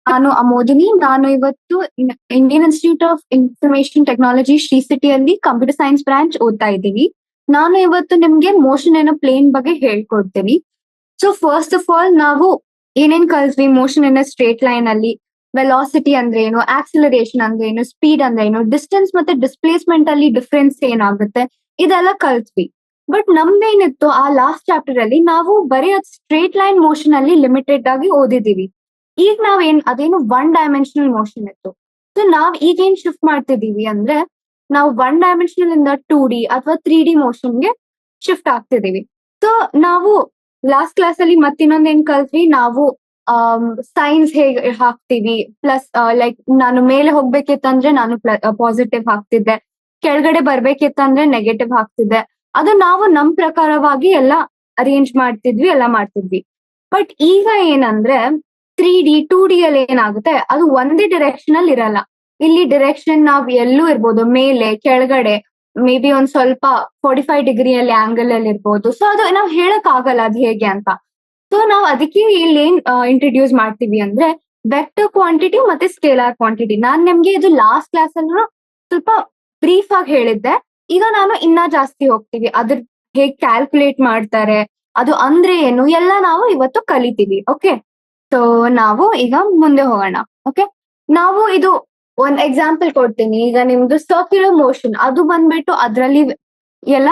ನಾನು ಅಮೋದಿನಿ. ನಾನು ಇವತ್ತು Indian institute of information technology Shri ಸಿಟಿಯಲ್ಲಿ ಕಂಪ್ಯೂಟರ್ ಸೈನ್ಸ್ ಬ್ರಾಂಚ್ ಓದ್ತಾ ಇದ್ದೀನಿ. ನಾನು ಇವತ್ತು ನಿಮ್ಗೆ ಮೋಷನ್ ಏನೋ ಪ್ಲೇನ್ ಬಗ್ಗೆ ಹೇಳ್ಕೊಡ್ತೀನಿ. ಸೊ ಫಸ್ಟ್ ಆಫ್ ಆಲ್ ನಾವು ಏನೇನ್ ಕಲ್ತ್ವಿ ಮೋಷನ್ ಇನ್ ಸ್ಟ್ರೇಟ್ ಲೈನ್ ಅಲ್ಲಿ, ವೆಲಾಸಿಟಿ ಅಂದ್ರೆ ಏನು, ಆಕ್ಸಿಲರೇಷನ್ ಅಂದ್ರೆ ಏನು, ಸ್ಪೀಡ್ ಅಂದ್ರೆ ಏನು, ಡಿಸ್ಟೆನ್ಸ್ ಮತ್ತೆ ಡಿಸ್ಪ್ಲೇಸ್ಮೆಂಟ್ ಅಲ್ಲಿ ಡಿಫ್ರೆನ್ಸ್ ಏನಾಗುತ್ತೆ, ಇದೆಲ್ಲ ಕಲ್ತ್ವಿ. ಬಟ್ ನಮ್ದೇನಿತ್ತು ಆ ಲಾಸ್ಟ್ ಚಾಪ್ಟರ್ ಅಲ್ಲಿ ನಾವು ಬರೀ ಸ್ಟ್ರೇಟ್ ಲೈನ್ ಮೋಷನ್ ಅಲ್ಲಿ ಲಿಮಿಟೆಡ್ ಆಗಿ ಓದಿದೀವಿ. ಈಗ ಅದೇನು ಒನ್ ಡೈಮೆನ್ಷನಲ್ ಮೋಷನ್ ಇತ್ತು. ಸೊ ನಾವ್ ಈಗ ಏನ್ ಶಿಫ್ಟ್ ಮಾಡ್ತಿದೀವಿ ಅಂದ್ರೆ ನಾವು ಒನ್ ಡೈಮೆನ್ಷನಲ್ ಇಂದ 2D ಅಥವಾ 3D ಮೋಷನ್ಗೆ ಶಿಫ್ಟ್ ಆಗ್ತಿದೀವಿ. ಸೊ ನಾವು ಲಾಸ್ಟ್ ಕ್ಲಾಸ್ ಅಲ್ಲಿ ಮತ್ತಿನ್ನೊಂದ್ ಏನ್ ಕಲ್ತ್ವಿ, ನಾವು ಸೈನ್ಸ್ ಹೇಗೆ ಹಾಕ್ತಿವಿ, ಪ್ಲಸ್ ಲೈಕ್ ನಾನು ಮೇಲೆ ಹೋಗ್ಬೇಕಿತ್ತಂದ್ರೆ ನಾನು ಪಾಸಿಟಿವ್ ಹಾಕ್ತಿದ್ದೆ, ಕೆಳಗಡೆ ಬರ್ಬೇಕಿತ್ತಂದ್ರೆ ನೆಗೆಟಿವ್ ಹಾಕ್ತಿದ್ದೆ. ಅದು ನಾವು ನಮ್ ಪ್ರಕಾರವಾಗಿ ಎಲ್ಲ ಅರೇಂಜ್ ಮಾಡ್ತಿದ್ವಿ, ಎಲ್ಲ ಮಾಡ್ತಿದ್ವಿ. ಬಟ್ ಈಗ ಏನಂದ್ರೆ 3D 2D ಅಲ್ಲಿ ಏನಾಗುತ್ತೆ, ಅದು ಒಂದೇ ಡೈರೆಕ್ಷನ್ ಅಲ್ಲಿ ಇರಲ್ಲ. ಇಲ್ಲಿ ಡೈರೆಕ್ಷನ್ ನಾವ್ ಎಲ್ಲೂ ಇರ್ಬೋದು, ಮೇಲೆ ಕೆಳಗಡೆ, ಮೇ ಬಿ ಒಂದ್ ಸ್ವಲ್ಪ 45 ಡಿಗ್ರಿಯಲ್ಲಿ ಆಂಗಲ್ ಅಲ್ಲಿ ಇರ್ಬೋದು. ಸೊ ಅದು ನಾವ್ ಹೇಳಕ್ ಆಗಲ್ಲ ಅದ್ ಹೇಗೆ ಅಂತ. ಸೊ ನಾವ್ ಅದಕ್ಕೆ ಇಲ್ಲಿ ಏನ್ ಇಂಟ್ರೊಡ್ಯೂಸ್ ಮಾಡ್ತೀವಿ ಅಂದ್ರೆ ವೆಕ್ಟರ್ ಕ್ವಾಂಟಿಟಿ ಮತ್ತೆ ಸ್ಕೇಲಾರ್ ಕ್ವಾಂಟಿಟಿ. ನಾನ್ ನಿಮ್ಗೆ ಇದು ಲಾಸ್ಟ್ ಕ್ಲಾಸ್ ಅಲ್ಲೂ ಸ್ವಲ್ಪ ಬ್ರೀಫ್ ಆಗಿ ಹೇಳಿದ್ದೆ. ಈಗ ನಾನು ಇನ್ನ ಜಾಸ್ತಿ ಹೋಗ್ತೀವಿ, ಅದ್ರ ಹೇಗ್ ಕ್ಯಾಲ್ಕುಲೇಟ್ ಮಾಡ್ತಾರೆ, ಅದು ಅಂದ್ರೆ ಏನು ಎಲ್ಲ ನಾವು ಇವತ್ತು ಕಲಿತೀವಿ. ಓಕೆ, ಸೊ ನಾವು ಈಗ ಮುಂದೆ ಹೋಗೋಣ. ಓಕೆ, ನಾವು ಇದು ಒಂದ್ ಎಕ್ಸಾಂಪಲ್ ಕೊಡ್ತೀನಿ. ಈಗ ನಿಮ್ದು ಸರ್ಕ್ಯುಲರ್ ಮೋಷನ್ ಅದು ಬಂದ್ಬಿಟ್ಟು ಅದ್ರಲ್ಲಿ ಎಲ್ಲ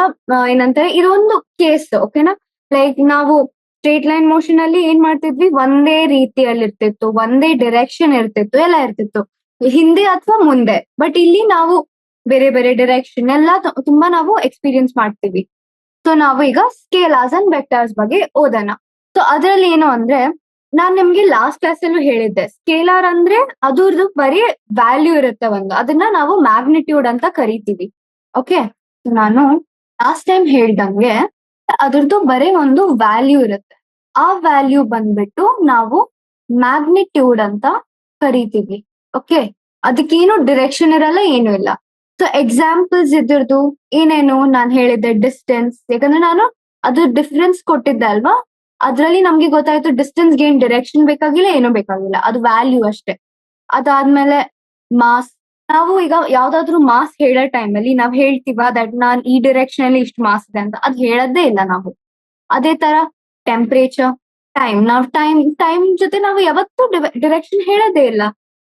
ಏನಂತಾರೆ, ಇದೊಂದು ಕೇಸ್. ಓಕೆನಾ, ಲೈಕ್ ನಾವು ಸ್ಟ್ರೇಟ್ ಲೈನ್ ಮೋಷನ್ ಅಲ್ಲಿ ಏನ್ ಮಾಡ್ತಿದ್ವಿ, ಒಂದೇ ರೀತಿಯಲ್ಲಿ ಇರ್ತಿತ್ತು, ಒಂದೇ ಡೈರೆಕ್ಷನ್ ಇರ್ತಿತ್ತು, ಎಲ್ಲ ಇರ್ತಿತ್ತು, ಹಿಂದೆ ಅಥವಾ ಮುಂದೆ. ಬಟ್ ಇಲ್ಲಿ ನಾವು ಬೇರೆ ಬೇರೆ ಡೈರೆಕ್ಷನ್ ಎಲ್ಲ ತುಂಬಾ ನಾವು ಎಕ್ಸ್ಪೀರಿಯನ್ಸ್ ಮಾಡ್ತೀವಿ. ಸೊ ನಾವು ಈಗ ಸ್ಕೇಲಾರ್ಸ್ ಅಂಡ್ ವೆಕ್ಟರ್ಸ್ ಬಗ್ಗೆ ಓದೋಣ. ಸೊ ಅದ್ರಲ್ಲಿ ಏನು ಅಂದ್ರೆ, ನಾನ್ ನಿಮ್ಗೆ ಲಾಸ್ಟ್ ಕ್ಲಾಸ್ ಅಲ್ಲೂ ಹೇಳಿದ್ದೆ, ಸ್ಕೇಲಾರ್ ಅಂದ್ರೆ ಅದ್ರದ್ದು ಬರೀ ವ್ಯಾಲ್ಯೂ ಇರುತ್ತೆ ಒಂದು, ಅದನ್ನ ನಾವು ಮ್ಯಾಗ್ನಿಟ್ಯೂಡ್ ಅಂತ ಕರಿತೀವಿ. ಓಕೆ, ನಾನು ಲಾಸ್ಟ್ ಟೈಮ್ ಹೇಳ್ದಂಗೆ ಅದ್ರದ್ದು ಬರೀ ಒಂದು ವ್ಯಾಲ್ಯೂ ಇರುತ್ತೆ. ಆ ವ್ಯಾಲ್ಯೂ ಬಂದ್ಬಿಟ್ಟು ನಾವು ಮ್ಯಾಗ್ನಿಟ್ಯೂಡ್ ಅಂತ ಕರಿತೀವಿ. ಓಕೆ, ಅದಕ್ಕೇನು ಡಿರೆಕ್ಷನ್ ಇರಲ್ಲ, ಏನು ಇಲ್ಲ. ಸೊ ಎಕ್ಸಾಂಪಲ್ಸ್ ಇದ್ರದ್ದು ಏನೇನು ನಾನ್ ಹೇಳಿದ್ದೆ, ಡಿಸ್ಟೆನ್ಸ್. ಯಾಕಂದ್ರೆ ನಾನು ಅದ್ರ ಡಿಫ್ರೆನ್ಸ್ ಕೊಟ್ಟಿದ್ದೆ ಅಲ್ವಾ, ಅದ್ರಲ್ಲಿ ನಮ್ಗೆ ಗೊತ್ತಾಯ್ತು ಡಿಸ್ಟೆನ್ಸ್ ಏನ್ ಡೈರೆಕ್ಷನ್ ಬೇಕಾಗಿಲ್ಲ, ಏನೂ ಬೇಕಾಗಿಲ್ಲ, ಅದು ವ್ಯಾಲ್ಯೂ ಅಷ್ಟೇ. ಅದಾದ್ಮೇಲೆ ಮಾಸ್. ನಾವು ಈಗ ಯಾವ್ದಾದ್ರು ಮಾಸ್ ಹೇಳೋ ಟೈಮಲ್ಲಿ ನಾವ್ ಹೇಳ್ತೀವ ದಟ್ ನಾನ್ ಈ ಡೈರೆಕ್ಷನ್ ಅಲ್ಲಿ ಇಷ್ಟು ಮಾಸ್ ಇದೆ ಅಂತ, ಅದ್ ಹೇಳೋದೇ ಇಲ್ಲ ನಾವು. ಅದೇ ತರ ಟೆಂಪರೇಚರ್, ಟೈಮ್. ನಾವು ಟೈಮ್ ಜೊತೆ ನಾವು ಯಾವತ್ತೂ ಡೈರೆಕ್ಷನ್ ಹೇಳೋದೇ ಇಲ್ಲ.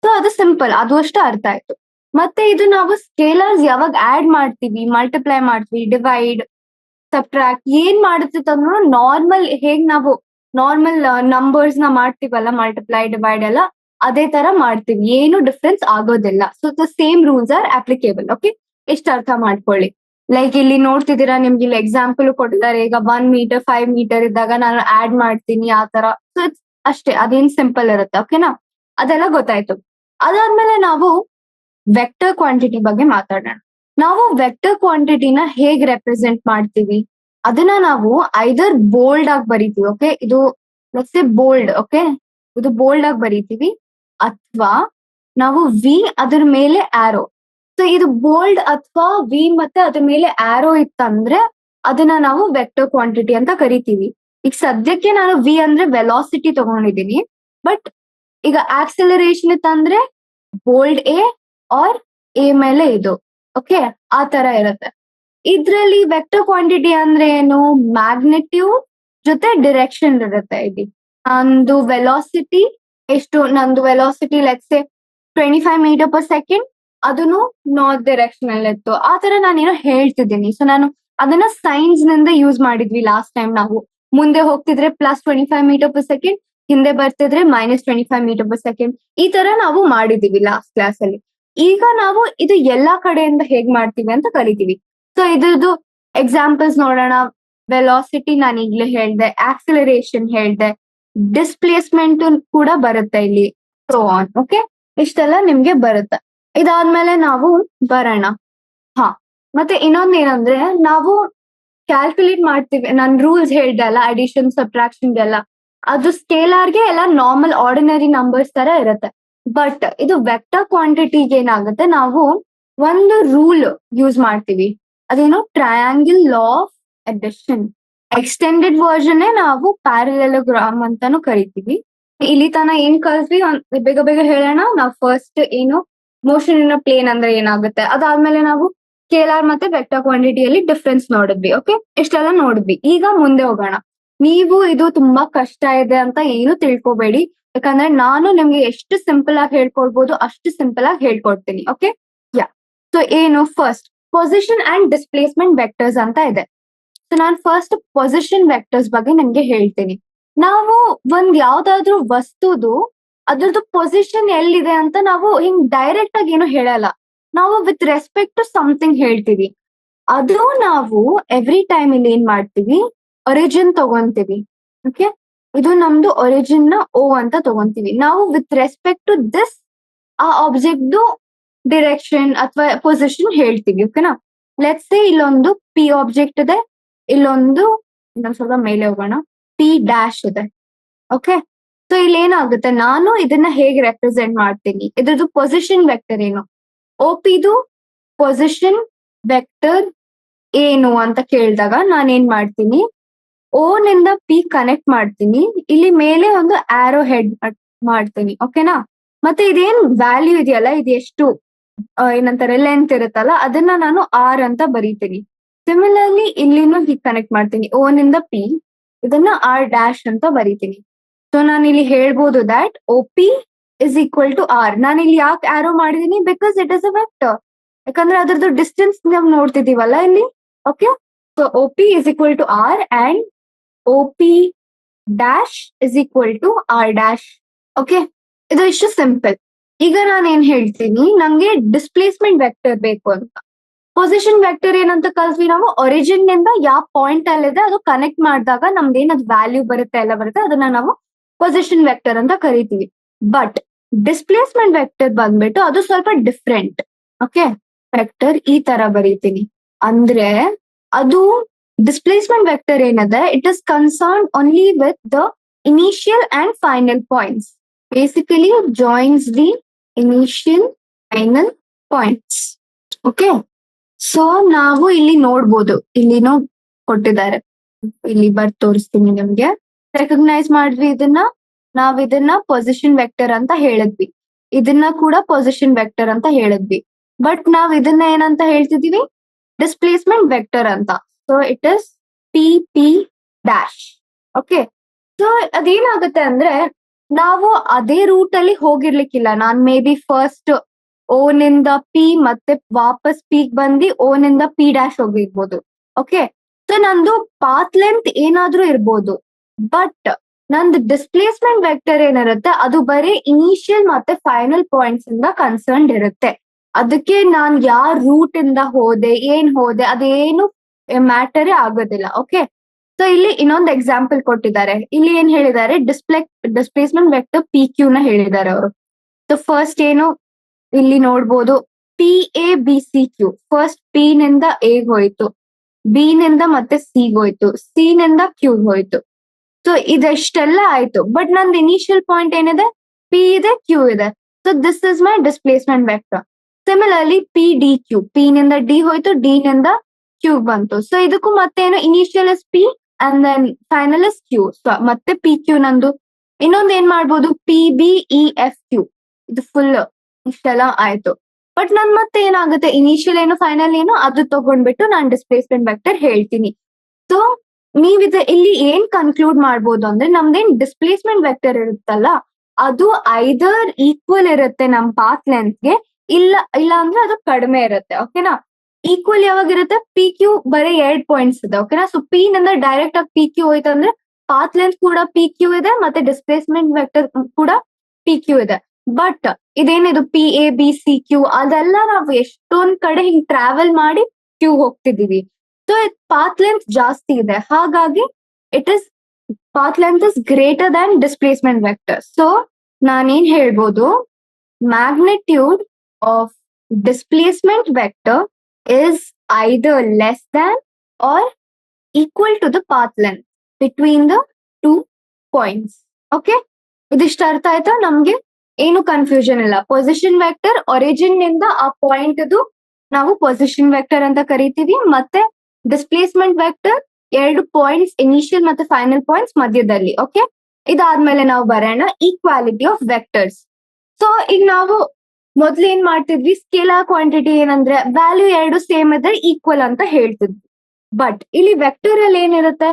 ಸೊ ಅದು ಸಿಂಪಲ್, ಅದು ಅಷ್ಟು ಅರ್ಥ ಆಯ್ತು. ಮತ್ತೆ ಇದು ನಾವು ಸ್ಕೇಲರ್ಸ್ ಯಾವಾಗ ಆಡ್ ಮಾಡ್ತೀವಿ, ಮಲ್ಟಿಪ್ಲೈ ಮಾಡ್ತೀವಿ, ಡಿವೈಡ್, ಸಬ್ಟ್ರಾಕ್ಟ್ ಏನ್ ಮಾಡುತ್ತಿತ್ತಂದ್ರು ನಾರ್ಮಲ್ ಹೇಗ್ ನಾವು ನಾರ್ಮಲ್ ನಂಬರ್ಸ್ ನ ಮಾಡ್ತೀವಲ್ಲ, ಮಲ್ಟಿಪ್ಲೈ ಡಿವೈಡ್ ಎಲ್ಲ ಅದೇ ತರ ಮಾಡ್ತೀವಿ, ಏನು ಡಿಫ್ರೆನ್ಸ್ ಆಗೋದಿಲ್ಲ. So the same rules are applicable. Okay, ಇಷ್ಟ ಅರ್ಥ ಮಾಡ್ಕೊಳ್ಳಿ. ಲೈಕ್ ಇಲ್ಲಿ ನೋಡ್ತಿದ್ದೀರಾ, ನಿಮ್ಗೆ ಇಲ್ಲಿ ಎಕ್ಸಾಂಪಲ್ ಕೊಟ್ಟಿದ್ದಾರೆ. ಈಗ 1 ಮೀಟರ್ 5 ಮೀಟರ್ ಇದ್ದಾಗ ನಾನು ಆಡ್ ಮಾಡ್ತೀನಿ, ಆ ತರ. ಸೊ ಇಟ್ಸ್ ಅಷ್ಟೇ, ಅದೇನ್ ಸಿಂಪಲ್ ಇರುತ್ತೆ. ಓಕೆನಾ, ಅದೆಲ್ಲ ಗೊತ್ತಾಯ್ತು. ಅದಾದ್ಮೇಲೆ ನಾವು ವೆಕ್ಟರ್ ಕ್ವಾಂಟಿಟಿ ಬಗ್ಗೆ ಮಾತಾಡೋಣ. ನಾವು ವೆಕ್ಟರ್ ಕ್ವಾಂಟಿಟಿನ ಹೇಗ್ ರೆಪ್ರೆಸೆಂಟ್ ಮಾಡ್ತೀವಿ, ಅದನ್ನ ನಾವು ಐದರ್ ಬೋಲ್ಡ್ ಆಗಿ ಬರೀತೀವಿ. ಓಕೆ, ಇದು ಲೆಟ್ಸ್ ಸೇ ಬೋಲ್ಡ್. ಓಕೆ, ಇದು ಬೋಲ್ಡ್ ಆಗಿ ಬರೀತೀವಿ, ಅಥವಾ ನಾವು ವಿ ಅದ್ರ ಮೇಲೆ ಆರೋ. ಸೊ ಇದು ಬೋಲ್ಡ್ ಅಥವಾ ವಿ ಮತ್ತೆ ಅದ್ರ ಮೇಲೆ ಆರೋ ಇತ್ತಂದ್ರೆ ಅದನ್ನ ನಾವು ವೆಕ್ಟರ್ ಕ್ವಾಂಟಿಟಿ ಅಂತ ಕರಿತೀವಿ. ಈಗ ಸದ್ಯಕ್ಕೆ ನಾನು ವಿ ಅಂದ್ರೆ ವೆಲಾಸಿಟಿ ತಗೊಂಡಿದ್ದೀನಿ. ಬಟ್ ಈಗ ಆಕ್ಸಲರೇಷನ್ ಇತ್ತಂದ್ರೆ ಬೋಲ್ಡ್ ಎ ಆರ್ ಎ ಮೇಲೆ ಇದು. ಓಕೆ, ಆ ತರ ಇರುತ್ತೆ. ಇದ್ರಲ್ಲಿ ವೆಕ್ಟರ್ ಕ್ವಾಂಟಿಟಿ ಅಂದ್ರೆ ಏನು, ಮ್ಯಾಗ್ನಿಟ್ಯೂಡ್ ಜೊತೆ ಡಿರೆಕ್ಷನ್ ಇರುತ್ತೆ. ಇಲ್ಲಿ ನಂದು ವೆಲಾಸಿಟಿ ಎಷ್ಟು, ನಂದು velocity let's say 25 metre per second, ಅದನ್ನು ನಾರ್ತ್ ಡೈರೆಕ್ಷನ್ ಅಲ್ಲಿ ಇತ್ತು. ಆ ತರ ನಾನೇನೋ ಹೇಳ್ತಿದ್ದೀನಿ. ಸೊ ನಾನು ಅದನ್ನ ಸೈನ್ಸ್ ನಿಂದ ಯೂಸ್ ಮಾಡಿದ್ವಿ ಲಾಸ್ಟ್ ಟೈಮ್. ನಾವು ಮುಂದೆ ಹೋಗ್ತಿದ್ರೆ +25 ಮೀಟರ್ ಪರ್ ಸೆಕೆಂಡ್, ಹಿಂದೆ ಬರ್ತಿದ್ರೆ -25 ಮೀಟರ್ ಪರ್ ಸೆಕೆಂಡ್, ಈ ತರ ನಾವು ಮಾಡಿದೀವಿ ಲಾಸ್ಟ್ ಕ್ಲಾಸ್ ಅಲ್ಲಿ. ಈಗ ನಾವು ಇದು ಎಲ್ಲಾ ಕಡೆಯಿಂದ ಹೇಗ್ ಮಾಡ್ತೀವಿ ಅಂತ ಕಲಿತೀವಿ. ಸೊ ಇದ್ರದ್ದು ಎಕ್ಸಾಂಪಲ್ಸ್ ನೋಡೋಣ. ವೆಲಾಸಿಟಿ ನಾನು ಈಗ್ಲೇ ಹೇಳ್ದೆ, ಆಕ್ಸಿಲರೇಷನ್ ಹೇಳ್ದೆ, ಡಿಸ್ಪ್ಲೇಸ್ಮೆಂಟ್ ಕೂಡ ಬರುತ್ತೆ ಇಲ್ಲಿ, ಸೋ ಆನ್. ಓಕೆ, ಇಷ್ಟೆಲ್ಲ ನಿಮ್ಗೆ ಬರುತ್ತೆ. ಇದಾದ್ಮೇಲೆ ನಾವು ಬರೋಣ. ಹಾ, ಮತ್ತೆ ಇನ್ನೊಂದ್ ಏನಂದ್ರೆ, ನಾವು ಕ್ಯಾಲ್ಕುಲೇಟ್ ಮಾಡ್ತೀವಿ. ನಾನ್ ರೂಲ್ಸ್ ಹೇಳ್ದೆ ಅಲ್ಲ, ಅಡಿಷನ್ ಸಬ್ಟ್ರಾಕ್ಷನ್ ಎಲ್ಲ, ಅದು ಸ್ಕೇಲಾರ್ಗೆ ಎಲ್ಲ ನಾರ್ಮಲ್ ಆರ್ಡಿನರಿ ನಂಬರ್ಸ್ ತರ ಇರುತ್ತೆ. ಬಟ್ ಇದು ವೆಕ್ಟರ್ ಕ್ವಾಂಟಿಟಿಗೆ ಏನಾಗುತ್ತೆ, ನಾವು ಒಂದು ರೂಲ್ ಯೂಸ್ ಮಾಡ್ತೀವಿ. ಅದೇನು, triangle law of addition. Extended version ನಾವು ಪ್ಯಾರಲೆಲೋಗ್ರಾಮ್ ಅಂತಾನು ಕರಿತೀವಿ. ಇಲ್ಲಿ ತನ ಏನ್ ಕಲ್ತ್ವಿ ಬೇಗ ಬೇಗ ಹೇಳೋಣ. ನಾವು ಫಸ್ಟ್ ಏನು ಮೋಷನ್ ಇನ್ ಪ್ಲೇನ್ ಅಂದ್ರೆ ಏನಾಗುತ್ತೆ, ಅದಾದ್ಮೇಲೆ ನಾವು ಸ್ಕೇಲಾರ್ ಮತ್ತೆ ವೆಕ್ಟರ್ ಕ್ವಾಂಟಿಟಿಯಲ್ಲಿ ಡಿಫ್ರೆನ್ಸ್ ನೋಡಿದ್ವಿ. ಓಕೆ, ಇಷ್ಟೆಲ್ಲ ನೋಡಿದ್ವಿ. ಈಗ ಮುಂದೆ ಹೋಗೋಣ. ನೀವು ಇದು ತುಂಬಾ ಕಷ್ಟ ಇದೆ ಅಂತ ಏನು ತಿಳ್ಕೊಬೇಡಿ, ಯಾಕಂದ್ರೆ ನಾನು ನಿಮ್ಗೆ ಎಷ್ಟು ಸಿಂಪಲ್ ಆಗಿ ಹೇಳ್ಕೊಡ್ಬೋದು ಅಷ್ಟು ಸಿಂಪಲ್ ಆಗಿ ಹೇಳ್ಕೊಡ್ತೀನಿ. ಓಕೆ, ಯಾ. ಸೊ ಏನು first position and displacement vectors ಅಂತ ಇದೆ. ಸೊ ನಾನು ಫಸ್ಟ್ ಪೊಸಿಷನ್ ವೆಕ್ಟರ್ಸ್ ಬಗ್ಗೆ ನಿಮ್ಗೆ ಹೇಳ್ತೀನಿ. ನಾವು ಒಂದ್ ಯಾವ್ದಾದ್ರು ವಸ್ತುದು ಅದ್ರದ್ದು ಪೊಸಿಷನ್ ಎಲ್ಲಿದೆ ಅಂತ ನಾವು ಹಿಂಗ್ ಡೈರೆಕ್ಟ್ ಆಗಿ ಏನು ಹೇಳಲ್ಲ, ನಾವು ವಿತ್ ರೆಸ್ಪೆಕ್ಟ್ ಟು ಸಮಥಿಂಗ್ ಹೇಳ್ತೀವಿ. ಅದು ನಾವು ಎವ್ರಿ ಟೈಮ್ ಇಲ್ಲಿ ಏನ್ ಮಾಡ್ತೀವಿ, ಒರಿಜಿನ್ ತಗೊಂತೀವಿ. ಓಕೆ, ಇದು ನಮ್ದು ಒರಿಜಿನ್ ನ ಓ ಅಂತ ತಗೊಂತೀವಿ. ನಾವು ವಿತ್ ರೆಸ್ಪೆಕ್ಟ್ ಟು ದಿಸ್ ಆ ಆಬ್ಜೆಕ್ಟ್ ಡಿರೆಕ್ಷನ್ ಅಥವಾ ಪೊಸಿಷನ್ ಹೇಳ್ತೀವಿ. ಓಕೆನಾ, ಲೆಟ್ಸ್ ಸೇ ಇಲ್ಲೊಂದು ಪಿ ಆಬ್ಜೆಕ್ಟ್ ಇದೆ, ಇಲ್ಲೊಂದು ಇನ್ನೊಂದ್ ಸ್ವಲ್ಪ ಮೇಲೆ ಹೋಗೋಣ, ಪಿ ಡ್ಯಾಶ್ ಇದೆ. ಓಕೆ, ಸೊ ಇಲ್ಲಿ ಏನಾಗುತ್ತೆ, ನಾನು ಇದನ್ನ ಹೇಗೆ ರೆಪ್ರೆಸೆಂಟ್ ಮಾಡ್ತೀನಿ, ಇದ್ರದ್ದು ಪೊಸಿಷನ್ ವೆಕ್ಟರ್ ಏನು, ಒ ಪಿದು ಪೊಸಿಷನ್ ವೆಕ್ಟರ್ ಏನು ಅಂತ ಕೇಳಿದಾಗ ನಾನು ಏನ್ ಮಾಡ್ತೀನಿ, ಓ ನಿಂದ ಪಿ ಕನೆಕ್ಟ್ ಮಾಡ್ತೀನಿ, ಇಲ್ಲಿ ಮೇಲೆ ಒಂದು ಆರೋ ಹೆಡ್ ಮಾಡ್ತೀನಿ. ಓಕೆನಾ, ಮತ್ತೆ ಇದೇನ್ ವ್ಯಾಲ್ಯೂ ಇದೆಯಲ್ಲ, ಇದು ಎಷ್ಟು ಏನಂತಾರೆ ಲೆಂತ್ ಇರುತ್ತಲ್ಲ, ಅದನ್ನ ನಾನು ಆರ್ ಅಂತ ಬರೀತೀನಿ. ಸಿಮಿಲರ್ಲಿ ಇಲ್ಲಿನೂ ಹೀಗೆ ಕನೆಕ್ಟ್ ಮಾಡ್ತೀನಿ, ಓ ನಿಂದ ಪಿ, ಇದನ್ನ ಆರ್ ಡ್ಯಾಶ್ ಅಂತ ಬರೀತೀನಿ. ಸೊ ನಾನು ಇಲ್ಲಿ ಹೇಳ್ಬೋದು that O P is equal to R. ನಾನು ಇಲ್ಲಿ ಯಾಕೆ ಆರೋ ಮಾಡಿದೀನಿ, because it is a vector, ಯಾಕಂದ್ರೆ ಅದ್ರದ್ದು ಡಿಸ್ಟೆನ್ಸ್ ನಾವು ನೋಡ್ತಿದೀವಲ್ಲ ಇಲ್ಲಿ. Okay, so O P is equal to R and O P dash is equal to R dash. Okay, ಇದು ಇಷ್ಟು ಸಿಂಪಲ್. ಈಗ ನಾನು ಏನ್ ಹೇಳ್ತೀನಿ, ನಂಗೆ ಡಿಸ್ಪ್ಲೇಸ್ಮೆಂಟ್ ವೆಕ್ಟರ್ ಬೇಕು ಅಂತ. ಪೊಸಿಷನ್ ವೆಕ್ಟರ್ ಏನಂತ ಕಲ್ತ್ವಿ ನಾವು, ಒರಿಜಿನ್ ನಿಂದ ಯಾವ ಪಾಯಿಂಟ್ ಅಲ್ಲಿದೆ ಅದು ಕನೆಕ್ಟ್ ಮಾಡಿದಾಗ ನಮ್ದು ಏನದು ವ್ಯಾಲ್ಯೂ ಬರುತ್ತೆ ಎಲ್ಲ ಬರುತ್ತೆ, ಅದನ್ನ ನಾವು ಪೊಸಿಷನ್ ವೆಕ್ಟರ್ ಅಂತ ಕರಿತೀವಿ. ಬಟ್ ಡಿಸ್ಪ್ಲೇಸ್ಮೆಂಟ್ ವೆಕ್ಟರ್ ಬಂದ್ಬಿಟ್ಟು ಅದು ಸ್ವಲ್ಪ ಡಿಫ್ರೆಂಟ್. ಓಕೆ, ವೆಕ್ಟರ್ ಈ ತರ ಬರೀತೀನಿ ಅಂದ್ರೆ, ಅದು ಡಿಸ್ಪ್ಲೇಸ್ಮೆಂಟ್ ವೆಕ್ಟರ್ ಏನದೆ, it is concern only with the initial and final points. Basically joins the initial final points. Okay, so ನಾವು ಇಲ್ಲಿ ನೋಡ್ಬೋದು, ಇಲ್ಲಿನೂ ಕೊಟ್ಟಿದ್ದಾರೆ, ಇಲ್ಲಿ ಬರ್ದ್ ತೋರಿಸ್ತೀನಿ ನಿಮ್ಗೆ. ರೆಕಗ್ನೈಸ್ ಮಾಡಿದ್ವಿ ಇದನ್ನ, ನಾವ್ ಇದನ್ನ ಪೊಸಿಷನ್ ವೆಕ್ಟರ್ ಅಂತ ಹೇಳಿದ್ವಿ, ಇದನ್ನ ಕೂಡ ಪೊಸಿಷನ್ ವೆಕ್ಟರ್ ಅಂತ ಹೇಳಿದ್ವಿ. ಬಟ್ ನಾವ್ ಇದನ್ನ ಏನಂತ ಹೇಳ್ತಿದೀವಿ, ಡಿಸ್ಪ್ಲೇಸ್ಮೆಂಟ್ ವೆಕ್ಟರ್ ಅಂತ. So it is P P dash. Okay, so ಅದೇನಾಗುತ್ತೆ ಅಂದ್ರೆ, ನಾವು ಅದೇ ರೂಟ್ ಅಲ್ಲಿ ಹೋಗಿರ್ಲಿಕ್ಕಿಲ್ಲ. ನಾನ್ ಮೇ ಬಿ ಫಸ್ಟ್ ಓ ನಿಂದ ಪಿ ಮತ್ತೆ ವಾಪಸ್ ಪಿ ಬಂದು ಓ ನಿಂದ ಪಿ ಡ್ಯಾಶ್ ಹೋಗಿರ್ಬೋದು. ಓಕೆ, ಸೊ ನಂದು ಪಾತ್ ಲೆಂತ್ ಏನಾದ್ರೂ ಇರ್ಬೋದು, ಬಟ್ ನಂದು ಡಿಸ್ಪ್ಲೇಸ್ಮೆಂಟ್ ವೆಕ್ಟರ್ ಏನಿರುತ್ತೆ ಅದು ಬರೀ ಇನಿಷಿಯಲ್ ಮತ್ತೆ ಫೈನಲ್ ಪಾಯಿಂಟ್ಸ್ ಇಂದ ಕನ್ಸರ್ನ್ಡ್ ಇರುತ್ತೆ. ಅದಕ್ಕೆ ನಾನ್ ಯಾವ ರೂಟ್ ಇಂದ ಹೋದೆ ಏನ್ ಹೋದೆ ಅದೇನು ಮ್ಯಾಟರೇ ಆಗೋದಿಲ್ಲ. ಓಕೆ, ಸೊ ಇಲ್ಲಿ ಇನ್ನೊಂದು ಎಕ್ಸಾಂಪಲ್ ಕೊಟ್ಟಿದ್ದಾರೆ. ಇಲ್ಲಿ ಏನ್ ಹೇಳಿದ್ದಾರೆ, ಡಿಸ್ಪ್ಲೇಸ್ಮೆಂಟ್ ವೆಕ್ಟರ್ ಪಿ ಕ್ಯೂ ನ ಹೇಳಿದ್ದಾರೆ ಅವರು. ಸೊ ಫಸ್ಟ್ ಏನು ಇಲ್ಲಿ ನೋಡ್ಬೋದು, P A B C Q. First P ನಿಂದ ಎ ಹೋಯ್ತು, ಬಿ ನಿಂದ ಮತ್ತೆ ಸಿ ಹೋಯ್ತು, ಸಿ ನಿಂದ ಕ್ಯೂ ಹೋಯ್ತು. ಸೊ ಇದೆಷ್ಟೆಲ್ಲ ಆಯ್ತು, ಬಟ್ ನಂದು ಇನಿಷಿಯಲ್ ಪಾಯಿಂಟ್ ಏನಿದೆ, ಪಿ ಇದೆ ಕ್ಯೂ ಇದೆ. So this is my displacement vector. Similarly P D Q, P ನಿಂದ ಡಿ ಹೋಯ್ತು, ಡಿ ನಿಂದ ಕ್ಯೂ ಬಂತು. ಸೊ ಇದಕ್ಕೂ ಮತ್ತೇನು, initial is P and then final is Q. So ಮತ್ತೆ ಪಿ ಕ್ಯೂ ನಂದು. ಇನ್ನೊಂದು ಏನ್ ಮಾಡ್ಬೋದು, P B E F Q. ಇದು ಫುಲ್ ಇಷ್ಟೆಲ್ಲ ಆಯ್ತು. ಬಟ್ ನನ್ ಮತ್ತೆ ಏನಾಗುತ್ತೆ, ಇನಿಷಿಯಲ್ ಏನು ಫೈನಲ್ ಏನು ಅದು ತಗೊಂಡ್ಬಿಟ್ಟು ನಾನು ಡಿಸ್ಪ್ಲೇಸ್ಮೆಂಟ್ ವೆಕ್ಟರ್ ಹೇಳ್ತೀನಿ. ಸೊ ನೀವ್ ಇಲ್ಲಿ ಏನ್ ಕನ್ಕ್ಲೂಡ್ ಮಾಡ್ಬೋದು ಅಂದ್ರೆ, ನಮ್ದೇನ್ ಡಿಸ್ಪ್ಲೇಸ್ಮೆಂಟ್ ವೆಕ್ಟರ್ ಇರುತ್ತಲ್ಲ ಅದು ಐದರ್ ಈಕ್ವಲ್ ಇರುತ್ತೆ ನಮ್ ಪಾತ್ ಲೆಂತ್ಗೆ, ಇಲ್ಲ ಅಂದ್ರೆ ಅದು ಕಡಿಮೆ ಇರುತ್ತೆ. ಓಕೆನಾ, ಈಕ್ವಲ್ ಯಾವಾಗಿರುತ್ತೆ, ಪಿ ಕ್ಯೂ ಬರೀ 2 ಪಾಯಿಂಟ್ಸ್ ಇದೆ. ಓಕೆನಾ, ಸೊ ಪಿ ನಿಂದ ಡೈರೆಕ್ಟ್ ಆಗಿ ಪಿ ಕ್ಯೂ ಹೋಯ್ತು ಅಂದ್ರೆ ಪಾತ್ ಲೆಂತ್ ಕೂಡ ಪಿ ಕ್ಯೂ ಇದೆ ಮತ್ತೆ ಡಿಸ್ಪ್ಲೇಸ್ಮೆಂಟ್ ವೆಕ್ಟರ್ ಕೂಡ ಪಿ ಕ್ಯೂ ಇದೆ. ಬಟ್ ಇದೇನಿದು P A B C Q, ಅದೆಲ್ಲ ನಾವು ಎಷ್ಟೊಂದ್ ಕಡೆ ಹಿಂಗ್ ಟ್ರಾವೆಲ್ ಮಾಡಿ ಕ್ಯೂ ಹೋಗ್ತಿದೀವಿ. ಸೊ ಪಾತ್ ಲೆಂತ್ ಜಾಸ್ತಿ ಇದೆ, ಹಾಗಾಗಿ it is path length is greater than displacement vector. So ನಾನೇನ್ ಹೇಳ್ಬೋದು, magnitude of displacement vector is either less than or equal to the path length between the 2 points. Okay, ಇದಿಷ್ಟ ಅರ್ಥ ಆಯ್ತಾ? ನಮ್ಗೆ ಏನು confusion ಇಲ್ಲ. ಪೊಸಿಷನ್ ವೆಕ್ಟರ್ ಒರಿಜಿನ್ ನಿಂದ ಆ point ನಾವು ಪೊಸಿಷನ್ ವೆಕ್ಟರ್ ಅಂತ ಕರಿತೀವಿ, ಮತ್ತೆ ಡಿಸ್ಪ್ಲೇಸ್ಮೆಂಟ್ ವೆಕ್ಟರ್ 2 ಪಾಯಿಂಟ್ಸ್ ಇನಿಷಿಯಲ್ ಮತ್ತೆ ಫೈನಲ್ ಪಾಯಿಂಟ್ಸ್ ಮಧ್ಯದಲ್ಲಿ. ಓಕೆ, ಇದಾದ್ಮೇಲೆ ನಾವು ಬರೋಣ ಈಕ್ವಾಲಿಟಿ ಆಫ್ ವೆಕ್ಟರ್ಸ್. ಸೊ ಈಗ ನಾವು ಮೊದ್ಲು ಏನ್ ಮಾಡ್ತಿದ್ವಿ, ಸ್ಕೇಲಾರ್ ಕ್ವಾಂಟಿಟಿ ಏನಂದ್ರೆ ವ್ಯಾಲ್ಯೂ ಎರಡು ಸೇಮ್ ಇದ್ರೆ ಈಕ್ವಲ್ ಅಂತ ಹೇಳ್ತಿದ್ವಿ. ಬಟ್ ಇಲ್ಲಿ ವೆಕ್ಟರ್ ಅಲ್ಲಿ ಏನಿರುತ್ತೆ,